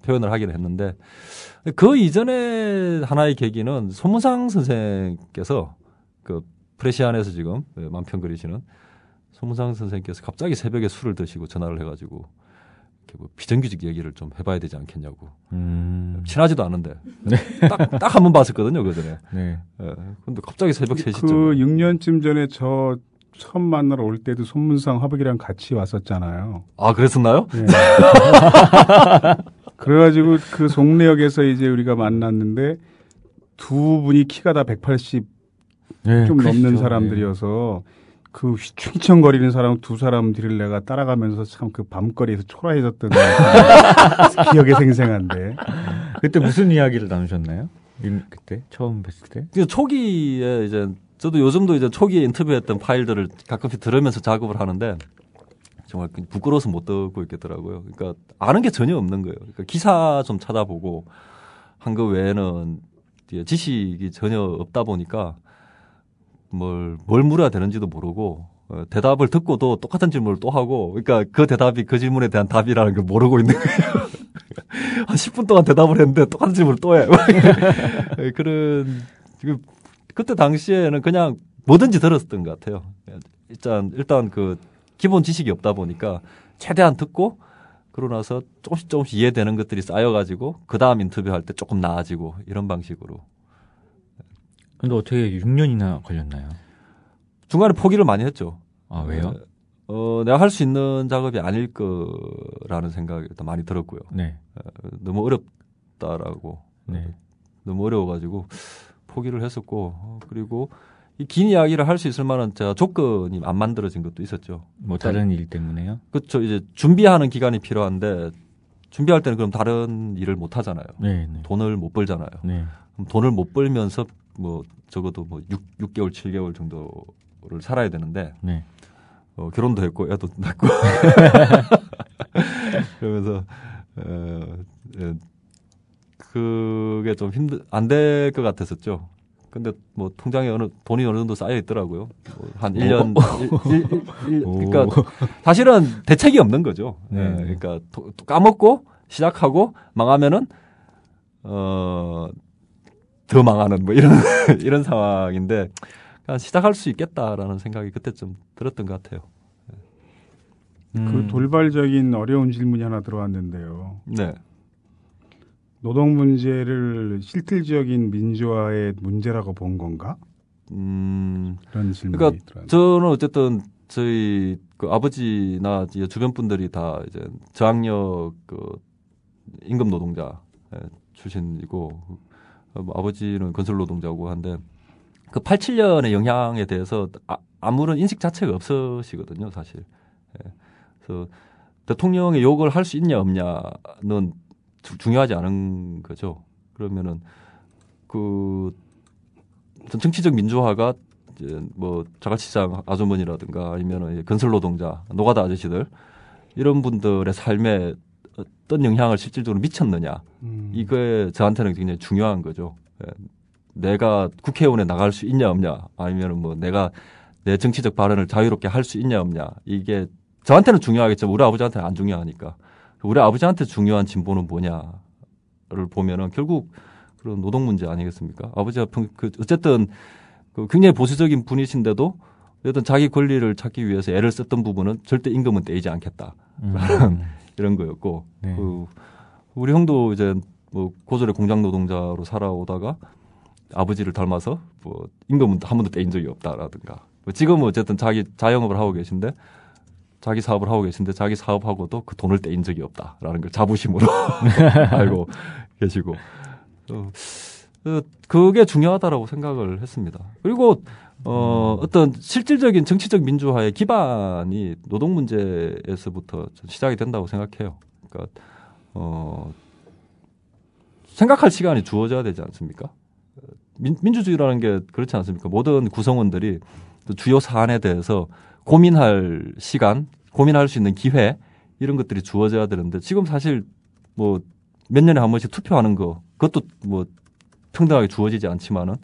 표현을 하기는 했는데 그 이전에 하나의 계기는 손문상 선생께서 그 프레시안에서 지금 만편 그리시는 손문상 선생께서 갑자기 새벽에 술을 드시고 전화를 해가지고 뭐 비정규직 얘기를 좀 해봐야 되지 않겠냐고. 친하지도 않은데 딱 한 번 봤었거든요 그 전에. 네. 근데 갑자기 새벽 3시쯤. 그 6년쯤 전에 저 처음 만나러 올 때도 손문상 화백이랑 같이 왔었잖아요. 아 그랬었나요? 네. 그래가지고 그 송내역에서 이제 우리가 만났는데 두 분이 키가 다 180 좀 넘는 사람들이어서 그 휘청휘청거리는 사람 두 사람 뒤를 내가 따라가면서 참 그 밤거리에서 초라해졌던 기억이 생생한데. 그때 무슨 이야기를 나누셨나요? 그때 처음 뵀을 때? 그 초기에 이제 저도 요즘도 이제 초기에 인터뷰했던 파일들을 가끔씩 들으면서 작업을 하는데 정말 부끄러워서 못 듣고 있겠더라고요. 그러니까 아는 게 전혀 없는 거예요. 그러니까 기사 좀 찾아보고 한 거 외에는 지식이 전혀 없다 보니까 뭘 물어야 되는지도 모르고 대답을 듣고도 똑같은 질문을 또 하고 그러니까 그 대답이 그 질문에 대한 답이라는 걸 모르고 있는 거예요. 한 10분 동안 대답을 했는데 똑같은 질문을 또 해. 그런 그때 당시에는 그냥 뭐든지 들었던 것 같아요. 일단 그 기본 지식이 없다 보니까 최대한 듣고 그러고 나서 조금씩 이해되는 것들이 쌓여가지고 그 다음 인터뷰할 때 조금 나아지고 이런 방식으로. 근데 어떻게 6년이나 걸렸나요? 중간에 포기를 많이 했죠. 아, 왜요? 내가 할 수 있는 작업이 아닐 거라는 생각이 일단 많이 들었고요. 네. 너무 어렵다라고. 네. 너무 어려워가지고 포기를 했었고, 그리고 이 긴 이야기를 할 수 있을 만한 제가 조건이 안 만들어진 것도 있었죠. 뭐 다른 일 때문에요? 그렇죠. 이제 준비하는 기간이 필요한데, 준비할 때는 그럼 다른 일을 못 하잖아요. 네, 네. 돈을 못 벌잖아요. 네. 그럼 돈을 못 벌면서 뭐 적어도 뭐 6개월, 7개월 정도를 살아야 되는데, 네. 결혼도 했고 애도 낳고 그러면서 그게 좀 안 될 것 같았었죠. 근데 뭐 통장에 돈이 어느 정도 쌓여 있더라고요. 뭐 한 1년 그러니까 사실은 대책이 없는 거죠. 네. 그러니까 까먹고 시작하고 망하면은 더 망하는 뭐 이런 상황인데 시작할 수 있겠다라는 생각이 그때 좀 들었던 것 같아요. 그 돌발적인 어려운 질문이 하나 들어왔는데요. 네. 노동 문제를 실질적인 민주화의 문제라고 본 건가? 그런 질문이 그러니까 들어왔는데. 저는 어쨌든 저희 그 아버지나 주변 분들이 다 이제 저학력 그 임금 노동자 출신이고 아버지는 건설 노동자고 한데 그 87년의 영향에 대해서 아무런 인식 자체가 없으시거든요, 사실. 그래서 대통령의 욕을 할 수 있냐 없냐는 중요하지 않은 거죠. 그러면은 그 정치적 민주화가 이제 뭐 자갈치장 아주머니라든가 아니면은 건설 노동자, 노가다 아저씨들 이런 분들의 삶에 어떤 영향을 실질적으로 미쳤느냐. 이게 저한테는 굉장히 중요한 거죠. 내가 국회의원에 나갈 수 있냐 없냐 아니면 뭐 내가 내 정치적 발언을 자유롭게 할 수 있냐 없냐 이게 저한테는 중요하겠지만 우리 아버지한테는 안 중요하니까 우리 아버지한테 중요한 진보는 뭐냐를 보면은 결국 그런 노동 문제 아니겠습니까? 아버지가 어쨌든 그 굉장히 보수적인 분이신데도 어떤 자기 권리를 찾기 위해서 애를 썼던 부분은 절대 임금은 떼이지 않겠다라는 이런 거였고 네. 우리 형도 이제 뭐 고졸의 공장 노동자로 살아오다가 아버지를 닮아서 뭐 임금은 한 번도 떼인 적이 없다라든가 뭐 지금은 어쨌든 자기 자영업을 하고 계신데 자기 사업을 하고 계신데 자기 사업하고도 그 돈을 떼인 적이 없다라는 걸 자부심으로 알고 계시고 그게 중요하다라고 생각을 했습니다. 그리고 어떤 실질적인 정치적 민주화의 기반이 노동 문제에서부터 시작이 된다고 생각해요. 그러니까 생각할 시간이 주어져야 되지 않습니까? 민주주의라는 게 그렇지 않습니까? 모든 구성원들이 주요 사안에 대해서 고민할 시간, 고민할 수 있는 기회 이런 것들이 주어져야 되는데 지금 사실 뭐 몇 년에 한 번씩 투표하는 거 그것도 뭐 평등하게 주어지지 않지만은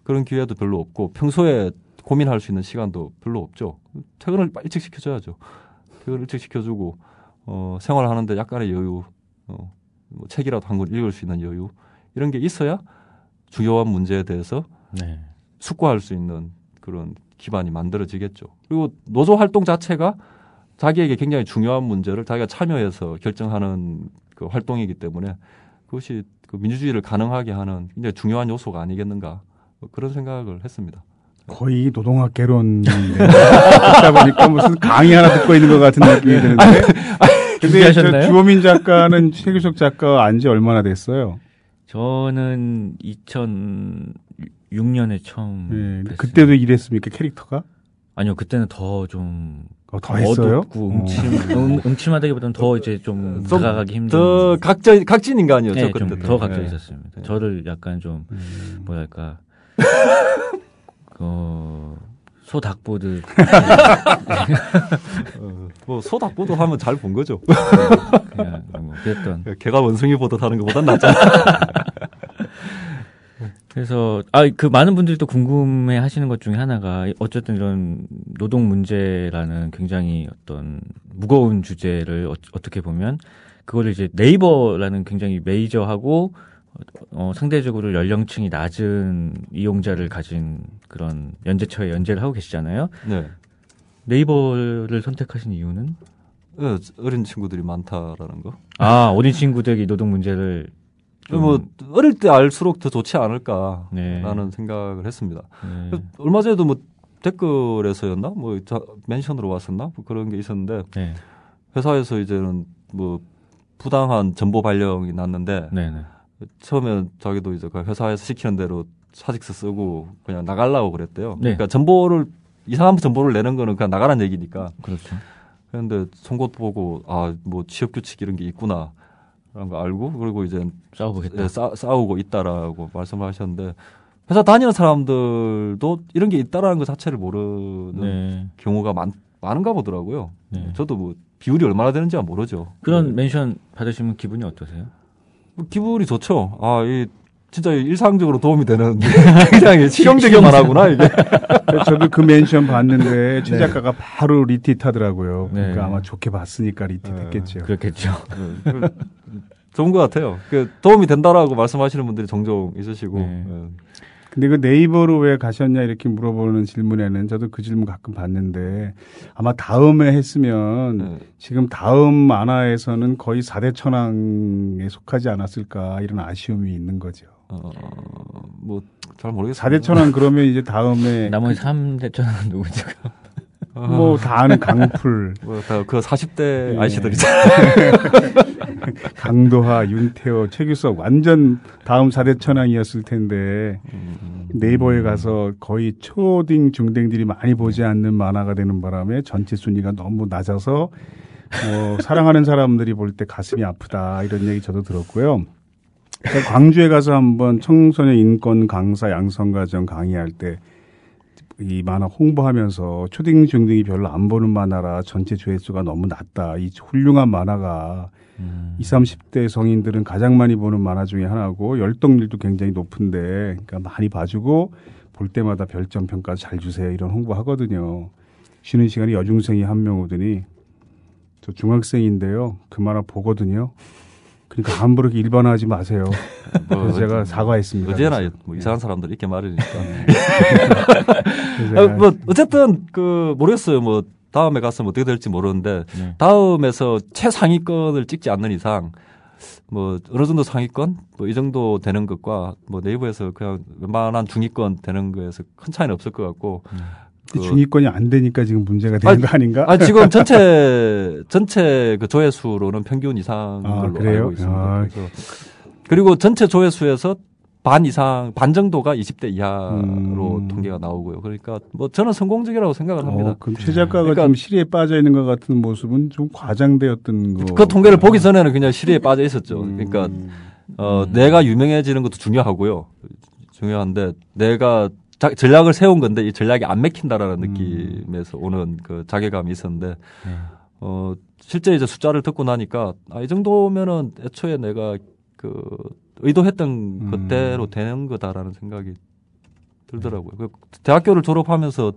그런 기회도 별로 없고 평소에 고민할 수 있는 시간도 별로 없죠. 퇴근을 일찍 시켜줘야죠. 퇴근을 일찍 시켜주고 생활하는데 약간의 여유, 뭐 책이라도 한 권 읽을 수 있는 여유 이런 게 있어야 중요한 문제에 대해서 네. 숙고할 수 있는 그런 기반이 만들어지겠죠. 그리고 노조 활동 자체가 자기에게 굉장히 중요한 문제를 자기가 참여해서 결정하는 그 활동이기 때문에 그것이 그 민주주의를 가능하게 하는 굉장히 중요한 요소가 아니겠는가 그런 생각을 했습니다. 거의 노동학 개론인데 듣다 보니까 무슨 강의 하나 듣고 있는 것 같은 느낌이 드는데. 근데 저 주호민 작가는 최규석 작가 안지 얼마나 됐어요? 저는 2006년에 처음. 네, 그때도 이랬습니까 캐릭터가? 아니요, 그때는 더 좀. 더 했어요? 어둡고 음침하다기보다는 더 이제 좀 다가가기 힘든. 더 각진 인간이었죠. 네, 그때 더 각져 있었습니다. 저를 약간 좀 뭐랄까 소 닭보듯. 뭐 소 닭보듯 하면 잘 본 거죠. 그냥 뭐 그랬던. 개가 원숭이 보듯 하는 것보단 낫잖아. 그래서 그 많은 분들이 또 궁금해 하시는 것 중에 하나가 어쨌든 이런 노동 문제라는 굉장히 어떤 무거운 주제를 어떻게 보면 그거를 이제 네이버라는 굉장히 메이저하고 상대적으로 연령층이 낮은 이용자를 가진 그런 연재처에 연재를 하고 계시잖아요. 네. 네이버를 선택하신 이유는? 네, 어린 친구들이 많다라는 거. 어린 친구들이 노동 문제를 뭐 어릴 때 알수록 더 좋지 않을까라는 네. 생각을 했습니다. 네. 얼마 전에도 뭐 댓글에서였나 뭐 멘션으로 왔었나 뭐 그런 게 있었는데 네. 회사에서 이제는 뭐 부당한 정보 발령이 났는데 네, 네. 처음에는 자기도 이제 그 회사에서 시키는 대로 사직서 쓰고 그냥 나가려고 그랬대요. 네. 그러니까 이상한 정보를 내는 거는 그냥 나가라는 얘기니까. 그렇죠. 그런데 송곳 보고 뭐 취업 규칙 이런 게 있구나. 라는 거 알고 그리고 이제 싸워보겠다. 싸우고 있다라고 말씀을 하셨는데 회사 다니는 사람들도 이런 게 있다라는 것 자체를 모르는 네. 경우가 많은가 보더라고요. 네. 저도 뭐 비율이 얼마나 되는지는 모르죠. 그런 멘션 받으시면 기분이 어떠세요? 기분이 좋죠. 진짜 일상적으로 도움이 되는 굉장히 실용적인 만화구나 이게. 저도 그 멘션 봤는데 최 작가가 바로 리트윗하더라고요. 그러니까 네. 아마 좋게 봤으니까 리트윗했겠죠. 그렇겠죠. 좋은 것 같아요. 도움이 된다라고 말씀하시는 분들이 종종 있으시고. 네. 근데 그 네이버로 왜 가셨냐 이렇게 물어보는 질문에는 저도 그 질문 가끔 받는데 아마 다음에 했으면 지금 다음 만화에서는 거의 4대 천왕에 속하지 않았을까 이런 아쉬움이 있는 거죠. 뭐 잘 모르겠어요. 4대 천왕 그러면 이제 다음에 나머지 3대 천왕은 누구죠? 뭐 다 아는 강풀. 그 40대 예. 아이씨들이잖아요. 강도하, 윤태호, 최규석 완전 다음 4대 천왕이었을 텐데 네이버에 가서 거의 초딩 중딩들이 많이 보지 않는 만화가 되는 바람에 전체 순위가 너무 낮아서 사랑하는 사람들이 볼 때 가슴이 아프다 이런 얘기 저도 들었고요. 광주에 가서 한번 청소년 인권 강사 양성과정 강의할 때 이 만화 홍보하면서 초딩 중딩이 별로 안 보는 만화라 전체 조회수가 너무 낮다. 이 훌륭한 만화가 20, 30대 성인들은 가장 많이 보는 만화 중에 하나고 열독률도 굉장히 높은데 그러니까 많이 봐주고 볼 때마다 별점 평가 잘 주세요. 이런 홍보하거든요. 쉬는 시간에 여중생이 한 명 오더니 저 중학생인데요. 그 만화 보거든요. 그러니까 함부로 이렇게 일반화하지 마세요. 그래서 제가 사과했습니다. 어제나 뭐 이상한 사람들 이렇게 말하니까. 뭐 어쨌든 모르겠어요. 뭐 다음에 갔으면 어떻게 될지 모르는데 다음에서 최상위권을 찍지 않는 이상 뭐 어느 정도 상위권 뭐 이 정도 되는 것과 뭐 네이버에서 그냥 웬만한 중위권 되는 거에서 큰 차이는 없을 것 같고. 중위권이 안 되니까 지금 문제가 되는 거 아닌가? 지금 전체 그 조회수로는 평균 이상인 걸로 그래요? 알고 있습니다. 그래서 그리고 전체 조회수에서 반 정도가 20대 이하로 통계가 나오고요. 그러니까 뭐 저는 성공적이라고 생각을 합니다. 그럼 최 작가가 그러니까 좀 시리에 빠져 있는 것 같은 모습은 좀 과장되었던 거. 그 통계를 보기 전에는 그냥 시리에 빠져 있었죠. 그러니까 내가 유명해지는 것도 중요하고요. 중요한데 내가 전략을 세운 건데 이 전략이 안 맥힌다라는 느낌에서 오는 그 자괴감이 있었는데 실제 이제 숫자를 듣고 나니까 이 정도면은 애초에 내가 그 의도했던 것대로 되는 거다라는 생각이 들더라고요. 그 대학교를 졸업하면서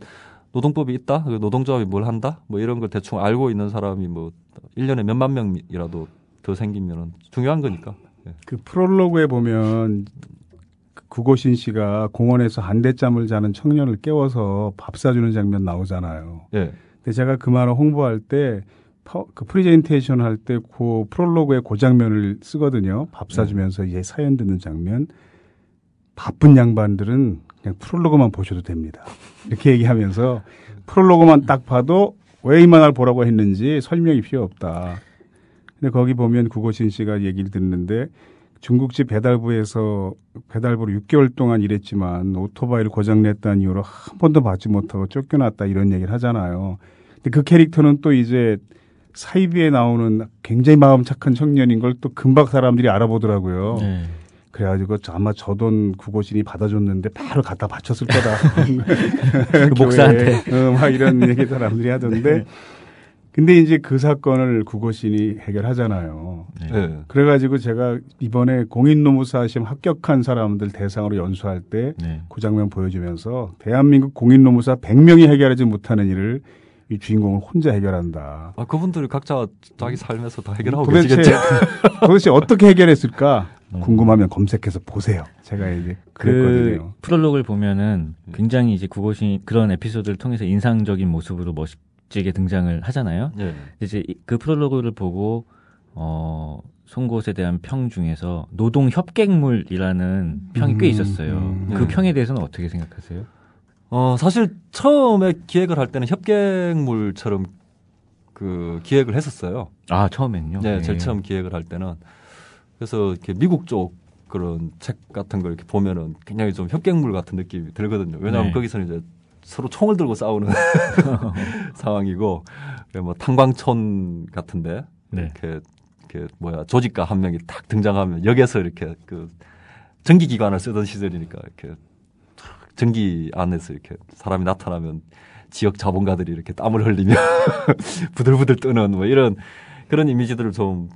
노동법이 있다? 노동조합이 뭘 한다? 뭐 이런 걸 대충 알고 있는 사람이 뭐 1년에 몇만 명이라도 더 생기면 중요한 거니까. 예. 그 프롤로그에 보면 구고신 씨가 공원에서 한대잠을 자는 청년을 깨워서 밥 사주는 장면 나오잖아요. 예. 근데 제가 그 말을 홍보할 때 그 프레젠테이션 할 때 그 프롤로그에 그 장면을 쓰거든요. 밥 사주면서 이제 사연 듣는 장면. 바쁜 양반들은 그냥 프롤로그만 보셔도 됩니다. 이렇게 얘기하면서 프롤로그만 딱 봐도 왜 이만할 보라고 했는지 설명이 필요 없다. 근데 거기 보면 구고신 씨가 얘기를 듣는데 중국집 배달부에서 배달부로 6개월 동안 일했지만 오토바이를 고장냈다는 이유로 한 번도 받지 못하고 쫓겨났다 이런 얘기를 하잖아요. 근데 그 캐릭터는 또 이제 사이비에 나오는 굉장히 마음 착한 청년인 걸 또 금방 사람들이 알아보더라고요. 네. 그래가지고 아마 저 돈 구고신이 받아줬는데 바로 갖다 바쳤을 거다. 그 목사한테. 막 이런 얘기 사람들이 하던데. 근데 이제 그 사건을 구고신이 해결하잖아요. 네. 그래가지고 제가 이번에 공인노무사 시험 합격한 사람들 대상으로 연수할 때 그 장면 보여주면서 대한민국 공인노무사 100명이 해결하지 못하는 일을 이 주인공은 혼자 해결한다. 그분들이 각자 자기 삶에서 다 해결하고 도대체, 계시겠죠. 도대체 어떻게 해결했을까? 궁금하면 검색해서 보세요. 제가 이제 그랬거든요. 그 프롤로그를 보면은 굉장히 이제 구고신 그런 에피소드를 통해서 인상적인 모습으로 멋지게 등장을 하잖아요. 네. 이제 그 프롤로그를 보고 송곳에 대한 평 중에서 노동 협객물이라는 평이 꽤 있었어요. 그 평에 대해서는 어떻게 생각하세요? 사실 처음에 기획을 할 때는 협객물처럼 그 기획을 했었어요. 아, 처음엔요? 네, 제일 처음 기획을 할 때는. 그래서 이렇게 미국 쪽 그런 책 같은 걸 이렇게 보면은 굉장히 좀 협객물 같은 느낌이 들거든요. 왜냐하면 거기서는 이제 서로 총을 들고 싸우는 상황이고, 뭐 탄광촌 같은데 이렇게 조직가 한 명이 딱 등장하면 역에서 이렇게 그 전기기관을 쓰던 시절이니까 이렇게 전기 안에서 이렇게 사람이 나타나면 지역 자본가들이 이렇게 땀을 흘리며 부들부들 뜨는 뭐 이런 그런 이미지들을 좀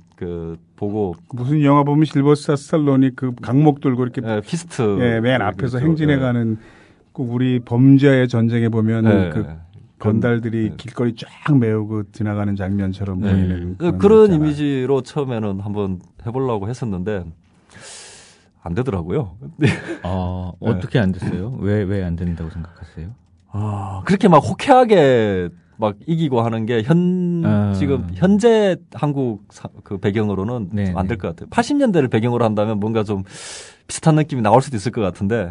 보고 무슨 영화 보면 실버스타 스탈론이 그 강목 들고 이렇게 피스트 맨 앞에서 행진해가는 꼭 우리 범죄의 전쟁에 보면 그 건달들이 길거리 쫙 메우고 지나가는 장면처럼 보이는 그런 이미지로 처음에는 한번 해보려고 했었는데 안 되더라고요. 어떻게 안 됐어요? 왜 안 된다고 생각하세요? 그렇게 막 호쾌하게 막 이기고 하는 게 지금 현재 한국 그 배경으로는 안 될 것 같아요. 80년대를 배경으로 한다면 뭔가 좀 비슷한 느낌이 나올 수도 있을 것 같은데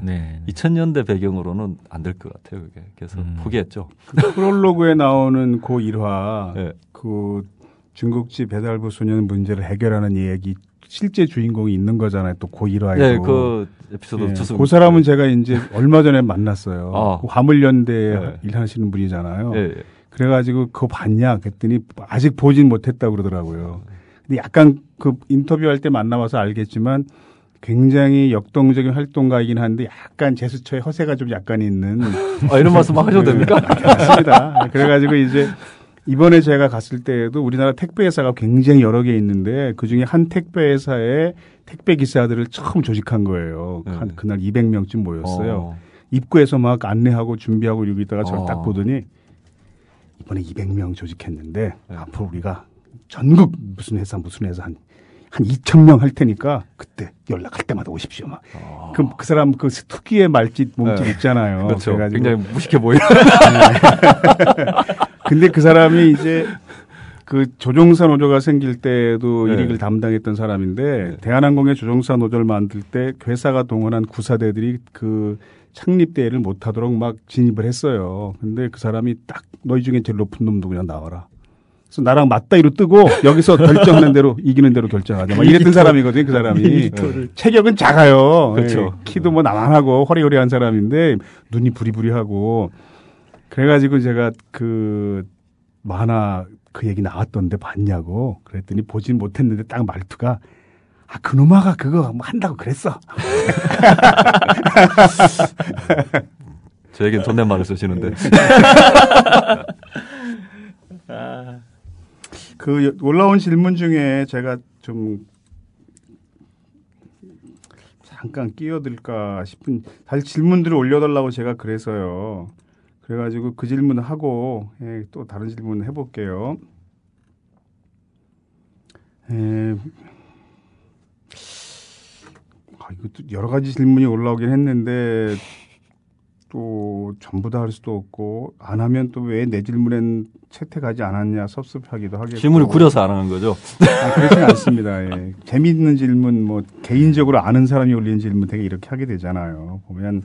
2000년대 배경으로는 안 될 것 같아요. 그게. 그래서 포기했죠. 그 프롤로그에 나오는 그 일화, 그 중국집 배달부 소년 문제를 해결하는 얘기 실제 주인공이 있는 거잖아요. 또 그 일화에도. 네, 그 에피소드 좋습니다. 그 사람은 제가 이제 얼마 전에 만났어요. 그 화물연대에 일하시는 분이잖아요. 그래가지고 그거 봤냐 그랬더니 아직 보진 못했다고 그러더라고요. 근데 약간 그 인터뷰할 때 만나봐서 알겠지만 굉장히 역동적인 활동가이긴 한데 약간 제스처에 허세가 좀 약간 있는. 이런 말씀 하셔도 됩니까? 맞습니다. 그래가지고 이제 이번에 제가 갔을 때에도 우리나라 택배회사가 굉장히 여러 개 있는데 그중에 한 택배회사에 택배 기사들을 처음 조직한 거예요. 그날 200명쯤 모였어요. 입구에서 막 안내하고 준비하고 이러고 있다가 저를 딱 보더니 이번에 200명 조직했는데 앞으로 우리가 전국 무슨 회사 한 2,000명 할 테니까 그때 연락할 때마다 오십시오. 막. 그럼 그 사람 그 특유의 몸짓 있잖아요. 그렇죠. 그래가지고 굉장히 무식해 보이는. 근데 그 사람이 이제 그 조종사 노조가 생길 때도 일익을 담당했던 사람인데 대한항공의 조종사 노조를 만들 때 회사가 동원한 구사대들이 그 창립 대회를 못하도록 막 진입을 했어요. 근데 그 사람이 딱 너희 중에 제일 높은 놈 누구냐 나와라. 그래서 나랑 맞다이로 뜨고 여기서 결정하는 대로 이기는 대로 결정하자. 막 이랬던 사람이거든요. 그 사람이. 체격은 작아요. 그렇죠. 키도 뭐 나만하고 허리허리한 사람인데 눈이 부리부리하고 그래가지고 제가 그 만화 그 얘기 나왔던데 봤냐고 그랬더니 보진 못했는데 딱 말투가 그놈아가 그거 뭐 한다고 그랬어. 저에겐 존댓말을 쓰시는데. 그 올라온 질문 중에 제가 좀 잠깐 끼어들까 싶은 다시 질문들을 올려달라고 제가 그래서요. 그래가지고 그 질문을 하고 또 다른 질문 해볼게요. 이것도 여러 가지 질문이 올라오긴 했는데 또 전부 다 할 수도 없고 안 하면 또 왜 내 질문엔 채택하지 않았냐 섭섭하기도 하겠고. 질문을 구려서 안 하는 거죠? 그렇지는 않습니다. 예. 재미있는 질문 뭐 개인적으로 아는 사람이 올리는 질문 되게 이렇게 하게 되잖아요. 보면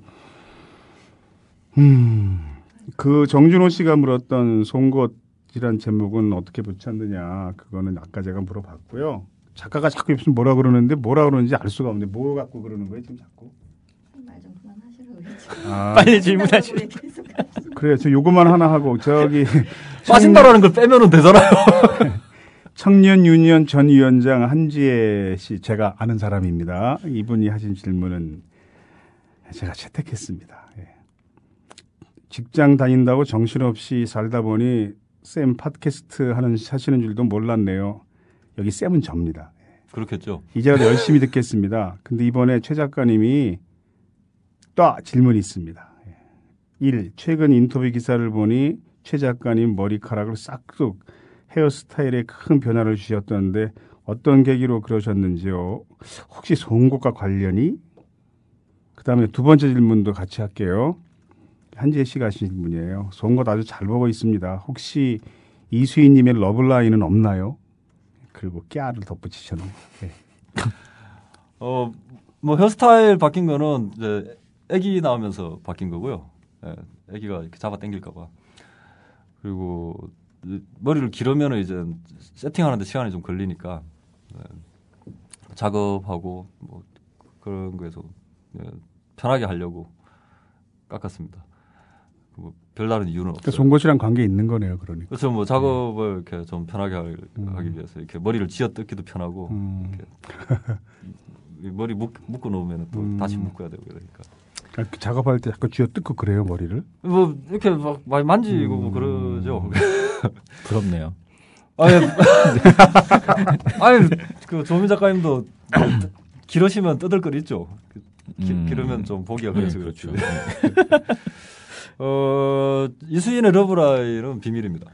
그 정준호 씨가 물었던 송곳이란 제목은 어떻게 붙였느냐 그거는 아까 제가 물어봤고요. 작가가 자꾸 무슨 뭐라 그러는데 뭐라 그러는지 알 수가 없는데 뭐 갖고 그러는 거예요 지금 자꾸? 말 좀 그만하시라고 그러지. 빨리 질문하시오. 그래요. 저 요거만 하나 하고 저기 빠진다라는 걸 빼면은 되잖아요. 청년 유니언 전 위원장 한지혜 씨 제가 아는 사람입니다. 이분이 하신 질문은 제가 채택했습니다. 예. 직장 다닌다고 정신없이 살다 보니 쌤 팟캐스트 하시는 줄도 몰랐네요. 여기 쌤은 접니다. 그렇겠죠. 이제라도 열심히 듣겠습니다. 근데 이번에 최 작가님이 또 질문이 있습니다. 1. 최근 인터뷰 기사를 보니 최 작가님 머리카락을 싹둑 헤어스타일에 큰 변화를 주셨던데 어떤 계기로 그러셨는지요? 혹시 송곳과 관련이? 그다음에 두 번째 질문도 같이 할게요. 한지혜 씨가 하신 질문이에요. 송곳 아주 잘 보고 있습니다. 혹시 이수희님의 러블라인은 없나요? 그리고 깨알을 덧붙이셨네요. 네. 뭐 헤어스타일 바뀐 거는 이제 아기 나오면서 바뀐 거고요. 예, 아기가 이렇게 잡아 당길까봐. 그리고 머리를 기르면은 이제 세팅하는데 시간이 좀 걸리니까 작업하고 뭐 그런 거에서 편하게 하려고 깎았습니다. 뭐 별다른 이유는 없어요. 그러니까 송곳이랑 관계 있는 거네요, 그러니까. 그렇죠. 뭐 작업을 이렇게 좀 편하게 하기 위해서 이렇게 머리를 쥐어 뜯기도 편하고 이렇게 머리 묶어 놓으면 또 다시 묶어야 되고 그러니까. 작업할 때 자꾸 쥐어 뜯고 그래요, 머리를? 뭐 이렇게 막 많이 만지고 뭐 그러죠. 부럽네요. 아니 그 조민 작가님도 기르시면 뜯을 거 있죠. 기르면 좀 보기가 그래서 그렇죠. 이수인의 러브라인은 비밀입니다.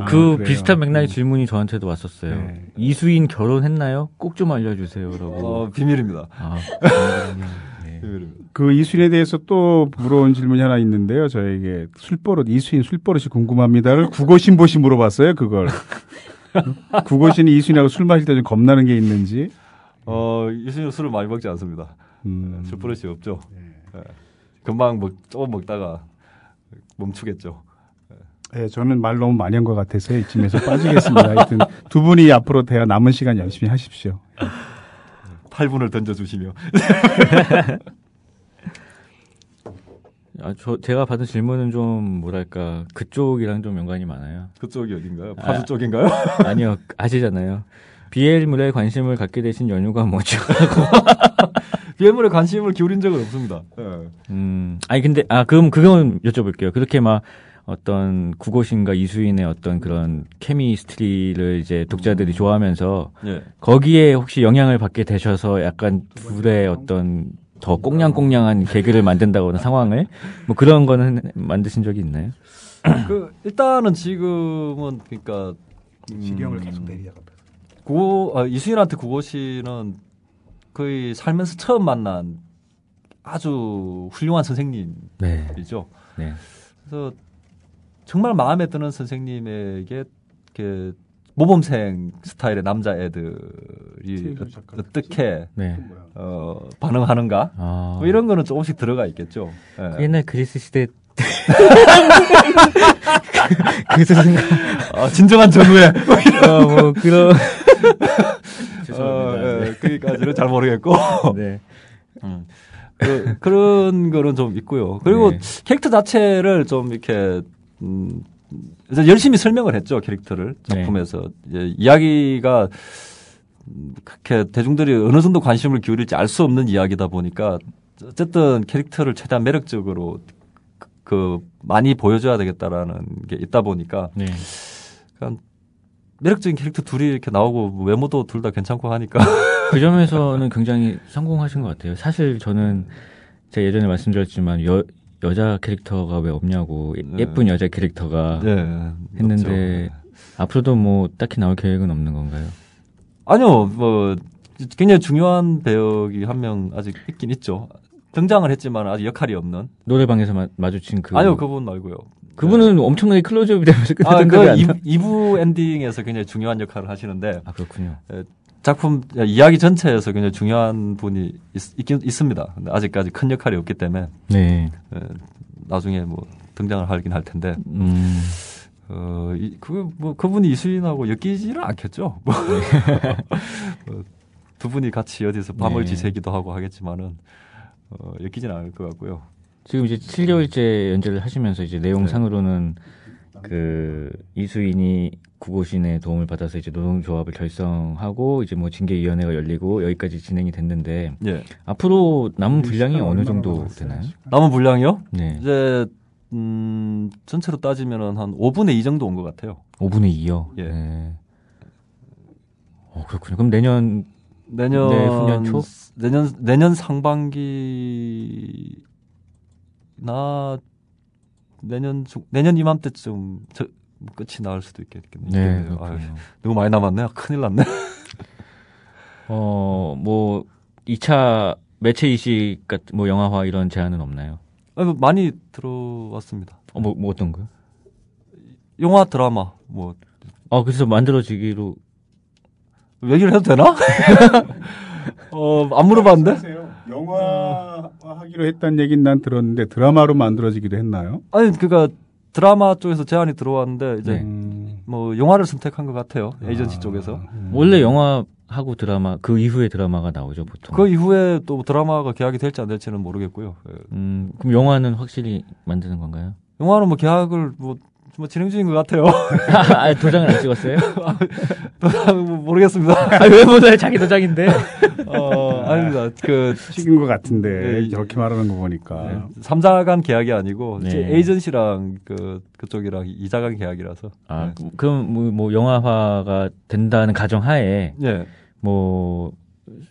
그 비슷한 맥락의 질문이 저한테도 왔었어요. 네. 이수인 결혼했나요? 꼭 좀 알려주세요라고. 비밀입니다. 네. 비밀입니다. 그 이수인에 대해서 또 물어온 질문이 하나 있는데요. 저에게 이수인 술버릇이 궁금합니다를 국어신보시 물어봤어요. 그걸. 국어신이 이수인하고 술 마실 때 좀 겁나는 게 있는지. 이수인은 술을 많이 먹지 않습니다. 술버릇이 없죠. 네. 금방 조금 먹다가 멈추겠죠. 네, 저는 말 너무 많이 한 것 같아서 이쯤에서 빠지겠습니다. 하여튼 두 분이 앞으로 대화 남은 시간 열심히 하십시오. 8분을 던져주시며. 제가 받은 질문은 좀 뭐랄까 그쪽이랑 좀 연관이 많아요. 그쪽이 어딘가요? 파주 쪽인가요? 아니요, 아시잖아요. BL물에 관심을 갖게 되신 연유가 뭐죠? BL물에 관심을 기울인 적은 없습니다. 네. 아니 근데 그럼 그건 여쭤볼게요. 그렇게 막 어떤 국어신과 이수인의 어떤 그런 케미스트리를 이제 독자들이 좋아하면서 거기에 혹시 영향을 받게 되셔서 약간 둘의 어떤 더 꽁냥꽁냥한 개그를 만든다거나 상황을 뭐 그런 거는 만드신 적이 있나요? 일단은 지금은 그러니까 지경을 계속 내리다가 이수인한테 국어신은 거의 살면서 처음 만난 아주 훌륭한 선생님이죠. 네. 그래서 정말 마음에 드는 선생님에게 이렇게 모범생 스타일의 남자애들이 어떻게 반응하는가 뭐 이런 거는 조금씩 들어가 있겠죠. 옛날 그리스 시대 그래서 생각. 진정한 전우회. 뭐 그런. 죄송합니다. 네. 거기까지는 잘 모르겠고. 네. 그런 거는 좀 있고요. 그리고 네. 캐릭터 자체를 좀 이렇게 이제 열심히 설명을 했죠. 캐릭터를 작품에서 이야기가 그렇게 대중들이 어느 정도 관심을 기울일지 알 수 없는 이야기다 보니까 어쨌든 캐릭터를 최대한 매력적으로 많이 보여줘야 되겠다라는 게 있다 보니까 네. 그러니까 매력적인 캐릭터 둘이 이렇게 나오고 외모도 둘 다 괜찮고 하니까 그 점에서는 굉장히 성공하신 것 같아요. 사실 저는 제가 예전에 말씀드렸지만 여자 캐릭터가 왜 없냐고 예쁜 여자 캐릭터가 했는데 앞으로도 뭐 딱히 나올 계획은 없는 건가요? 아니요, 뭐 굉장히 중요한 배역이 한 명 아직 있긴 있죠. 등장을 했지만 아직 역할이 없는. 노래방에서 마주친 그. 아니요, 그분 말고요. 그분은 엄청나게 클로즈업이 되면서 끝났던 2부 엔딩에서 굉장히 중요한 역할을 하시는데. 아, 그렇군요. 작품 이야기 전체에서 굉장히 중요한 분이 있습니다. 근데 아직까지 큰 역할이 없기 때문에. 네. 나중에 뭐 등장을 하긴 할 텐데. 그분이 이수인하고 엮이지는 않겠죠. 두 분이 같이 어디서 밤을 지새기도 하고 하겠지만은 엮이지는 않을 것 같고요. 지금 이제 7개월째 연재를 하시면서 이제 내용상으로는 그 이수인이 구고신의 도움을 받아서 이제 노동조합을 결성하고 이제 뭐 징계위원회가 열리고 여기까지 진행이 됐는데 앞으로 남은 분량이 어느 정도 되나요? 남은 분량이요? 네. 이제 전체로 따지면은 한 5분의 2 정도 온 것 같아요. 5분의 2요? 예. 네. 그렇군요. 그럼 내년 후년 초? 내년 상반기나 내년 이맘때쯤 끝이 나올 수도 있겠네요. 네. 너무 많이 남았네. 큰일 났네. 뭐 2차 매체 이식 같은 뭐 영화화 이런 제안은 없나요? 많이 들어왔습니다. 뭐 어떤 거요? 영화 드라마 뭐. 그래서 만들어지기로 얘기를 해도 되나? 안 물어봤는데. 영화 하기로 했다는 얘기는 난 들었는데 드라마로 만들어지기도 했나요? 아니 그러니까 드라마 쪽에서 제안이 들어왔는데 이제 뭐 영화를 선택한 것 같아요. 에이전시 쪽에서. 원래 영화하고 드라마 그 이후에 드라마가 나오죠 보통. 그 이후에 또 드라마가 계약이 될지 안 될지는 모르겠고요. 그럼 영화는 확실히 만드는 건가요? 영화는 뭐 계약을 뭐 진행 중인 것 같아요. 도장을 안 찍었어요? 모르겠습니다. 왜 몰라요? 자기 도장인데. 아닙니다. 찍은 것 같은데 저렇게 말하는 거 보니까 3자 간 계약이 아니고 에이전시랑 그쪽이랑 2자 간 계약이라서. 그럼 뭐 영화화가 된다는 가정하에 뭐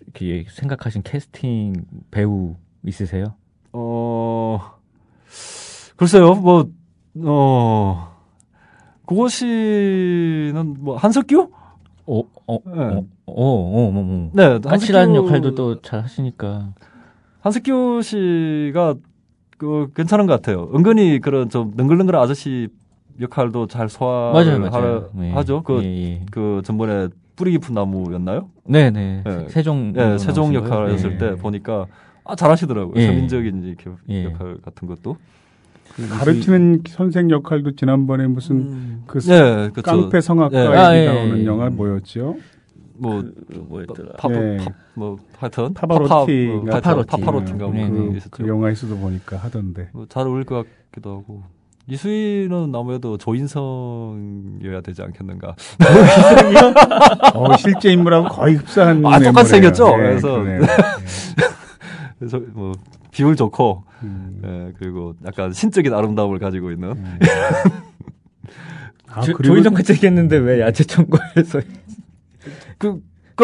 이렇게 생각하신 캐스팅 배우 있으세요? 글쎄요. 그것이는 뭐 한석규? 네, 까칠한 역할도 또 잘 하시니까. 한석규 씨가 괜찮은 것 같아요. 은근히 그런 좀 능글능글한 아저씨 역할도 잘 맞아요. 하죠. 그 전번에 뿌리 깊은 나무였나요? 네네. 세종 역할을 했을 때 보니까 잘하시더라고요. 서민적인 역할 같은 것도. 가르치는 선생 역할도 지난번에 무슨 깡패 성악가 나오는 영화 뭐였죠? 뭐였더라? 하여튼 파파로티인가 그 영화에서도 보니까 하던데. 잘 어울릴 것 같기도 하고. 이수인은 아무래도 조인성이어야 되지 않겠는가? 실제 인물하고 거의 흡사한. 똑같이 생겼죠. 그래서 뭐 비율 좋고, 그리고 약간 신적인 아름다움을 가지고 있는. 조인성 같이 생겼는데 왜 야채 청구해서? 그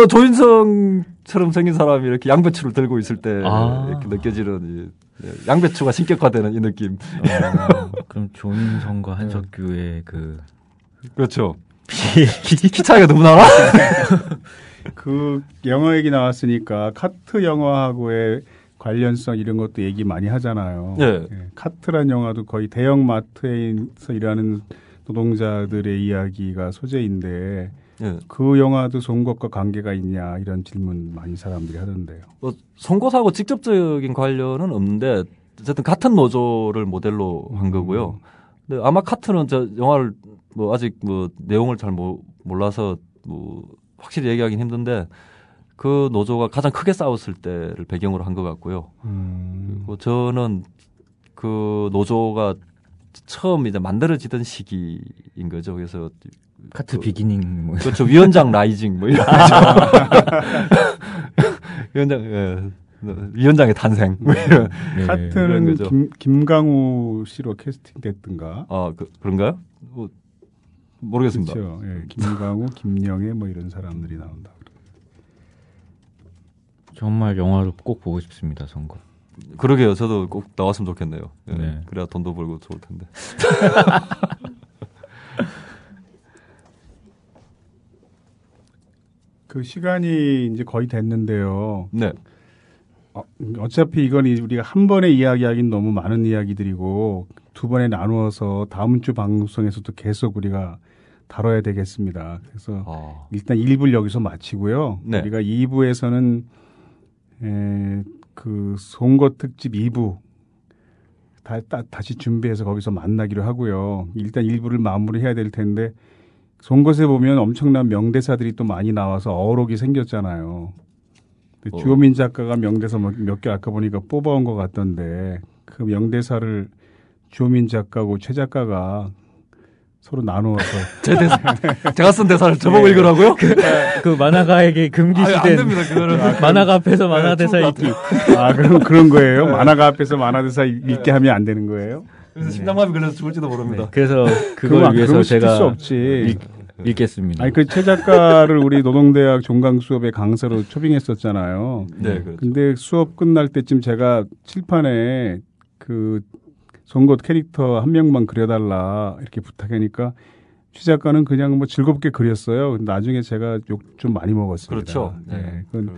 조인성처럼 생긴 사람이 이렇게 양배추를 들고 있을 때 이렇게 느껴지는 양배추가 신격화되는 이 느낌. 그럼 조인성과 한석규의 그렇죠. 키 차이가 너무 나나? 그 영화 얘기 나왔으니까 카트 영화하고의 관련성 이런 것도 얘기 많이 하잖아요. 카트란 영화도 거의 대형 마트에서 일하는 노동자들의 이야기가 소재인데 그 영화도 송곳과 관계가 있냐 이런 질문 많이 사람들이 하던데요. 송곳하고 직접적인 관련은 없는데 어쨌든 같은 노조를 모델로 한 거고요. 근데 아마 카트는 저 영화를 뭐 아직 뭐 내용을 잘 몰라서 뭐 확실히 얘기하기는 힘든데 그 노조가 가장 크게 싸웠을 때를 배경으로 한 것 같고요. 그리고 저는 그 노조가 처음 이제 만들어지던 시기인 거죠. 그래서 카트 비기닝 뭐 그렇죠. 위원장 라이징 뭐 이런 위원장 위원장의 탄생 뭐 이런 네. 카트는 거죠. 김강우 씨로 캐스팅됐던가. 그런가요? 모르겠습니다. 그렇죠. 예, 김강우, 김영애 뭐 이런 사람들이 나온다. 정말 영화로 꼭 보고 싶습니다. 선거. 그러게요. 저도 꼭 나왔으면 좋겠네요. 예, 네. 그래야 돈도 벌고 좋을 텐데. 그 시간이 이제 거의 됐는데요. 네. 어차피 이건 우리가 한 번에 이야기하기는 너무 많은 이야기들이고 두 번에 나누어서 다음 주 방송에서도 계속 우리가 다뤄야 되겠습니다. 그래서 일단 1부를 여기서 마치고요. 네. 우리가 2부에서는 그 선거 특집 2부 다시 준비해서 거기서 만나기로 하고요. 일단 1부를 마무리해야 될 텐데 선거세 보면 엄청난 명대사들이 또 많이 나와서 어록이 생겼잖아요. 주호민 작가가 명대사 몇 개 아까 보니까 뽑아온 것 같던데 그 명대사를 주호민 작가고 최 작가가 서로 나누어서 제가 쓴 대사를 저보고 읽으라고요? 그 만화가에게 안 금기시된 됩니다. 그거는 만화가 앞에서 만화 대사 읽기. 그런 거예요? 만화가 앞에서 만화 대사 읽게 하면 안 되는 거예요? 그래서 심장마비 걸려서 죽을지도 모릅니다. 네, 그래서 그걸 위해서 제가 수 없지. 읽겠습니다. 아니 그 최 작가를 우리 노동대학 종강 수업의 강사로 초빙했었잖아요. 네, 그렇죠. 근데 수업 끝날 때쯤 제가 칠판에 그 선거 캐릭터 한 명만 그려달라 이렇게 부탁하니까 최 작가는 그냥 뭐 즐겁게 그렸어요. 근데 나중에 제가 욕 좀 많이 먹었습니다. 그렇죠. 네. 그건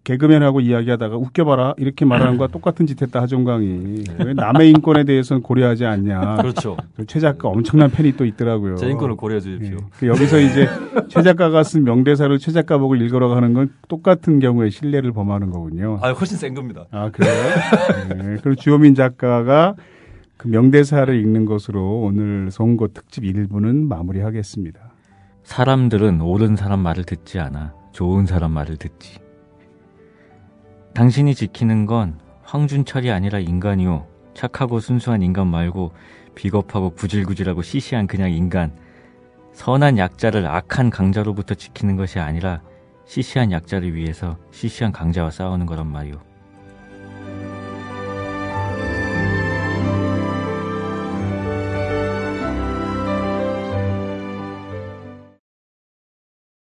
개그맨하고 이야기하다가 웃겨봐라 이렇게 말하는 거와 똑같은 짓 했다 하종강이. 왜 남의 인권에 대해서는 고려하지 않냐. 그렇죠. 최 작가 엄청난 팬이 또 있더라고요. 제 인권을 고려해 주십시오. 네. 여기서 이제 최 작가가 쓴 명대사를 최 작가 보고 읽으라고 하는 건 똑같은 경우에 신뢰를 범하는 거군요. 훨씬 센 겁니다. 그래요? 네. 그리고 주호민 작가가 그 명대사를 읽는 것으로 오늘 선거 특집 1부는 마무리하겠습니다. 사람들은 옳은 사람 말을 듣지 않아 좋은 사람 말을 듣지. 당신이 지키는 건 황준철이 아니라 인간이요. 착하고 순수한 인간 말고 비겁하고 구질구질하고 시시한 그냥 인간. 선한 약자를 악한 강자로부터 지키는 것이 아니라 시시한 약자를 위해서 시시한 강자와 싸우는 거란 말이요.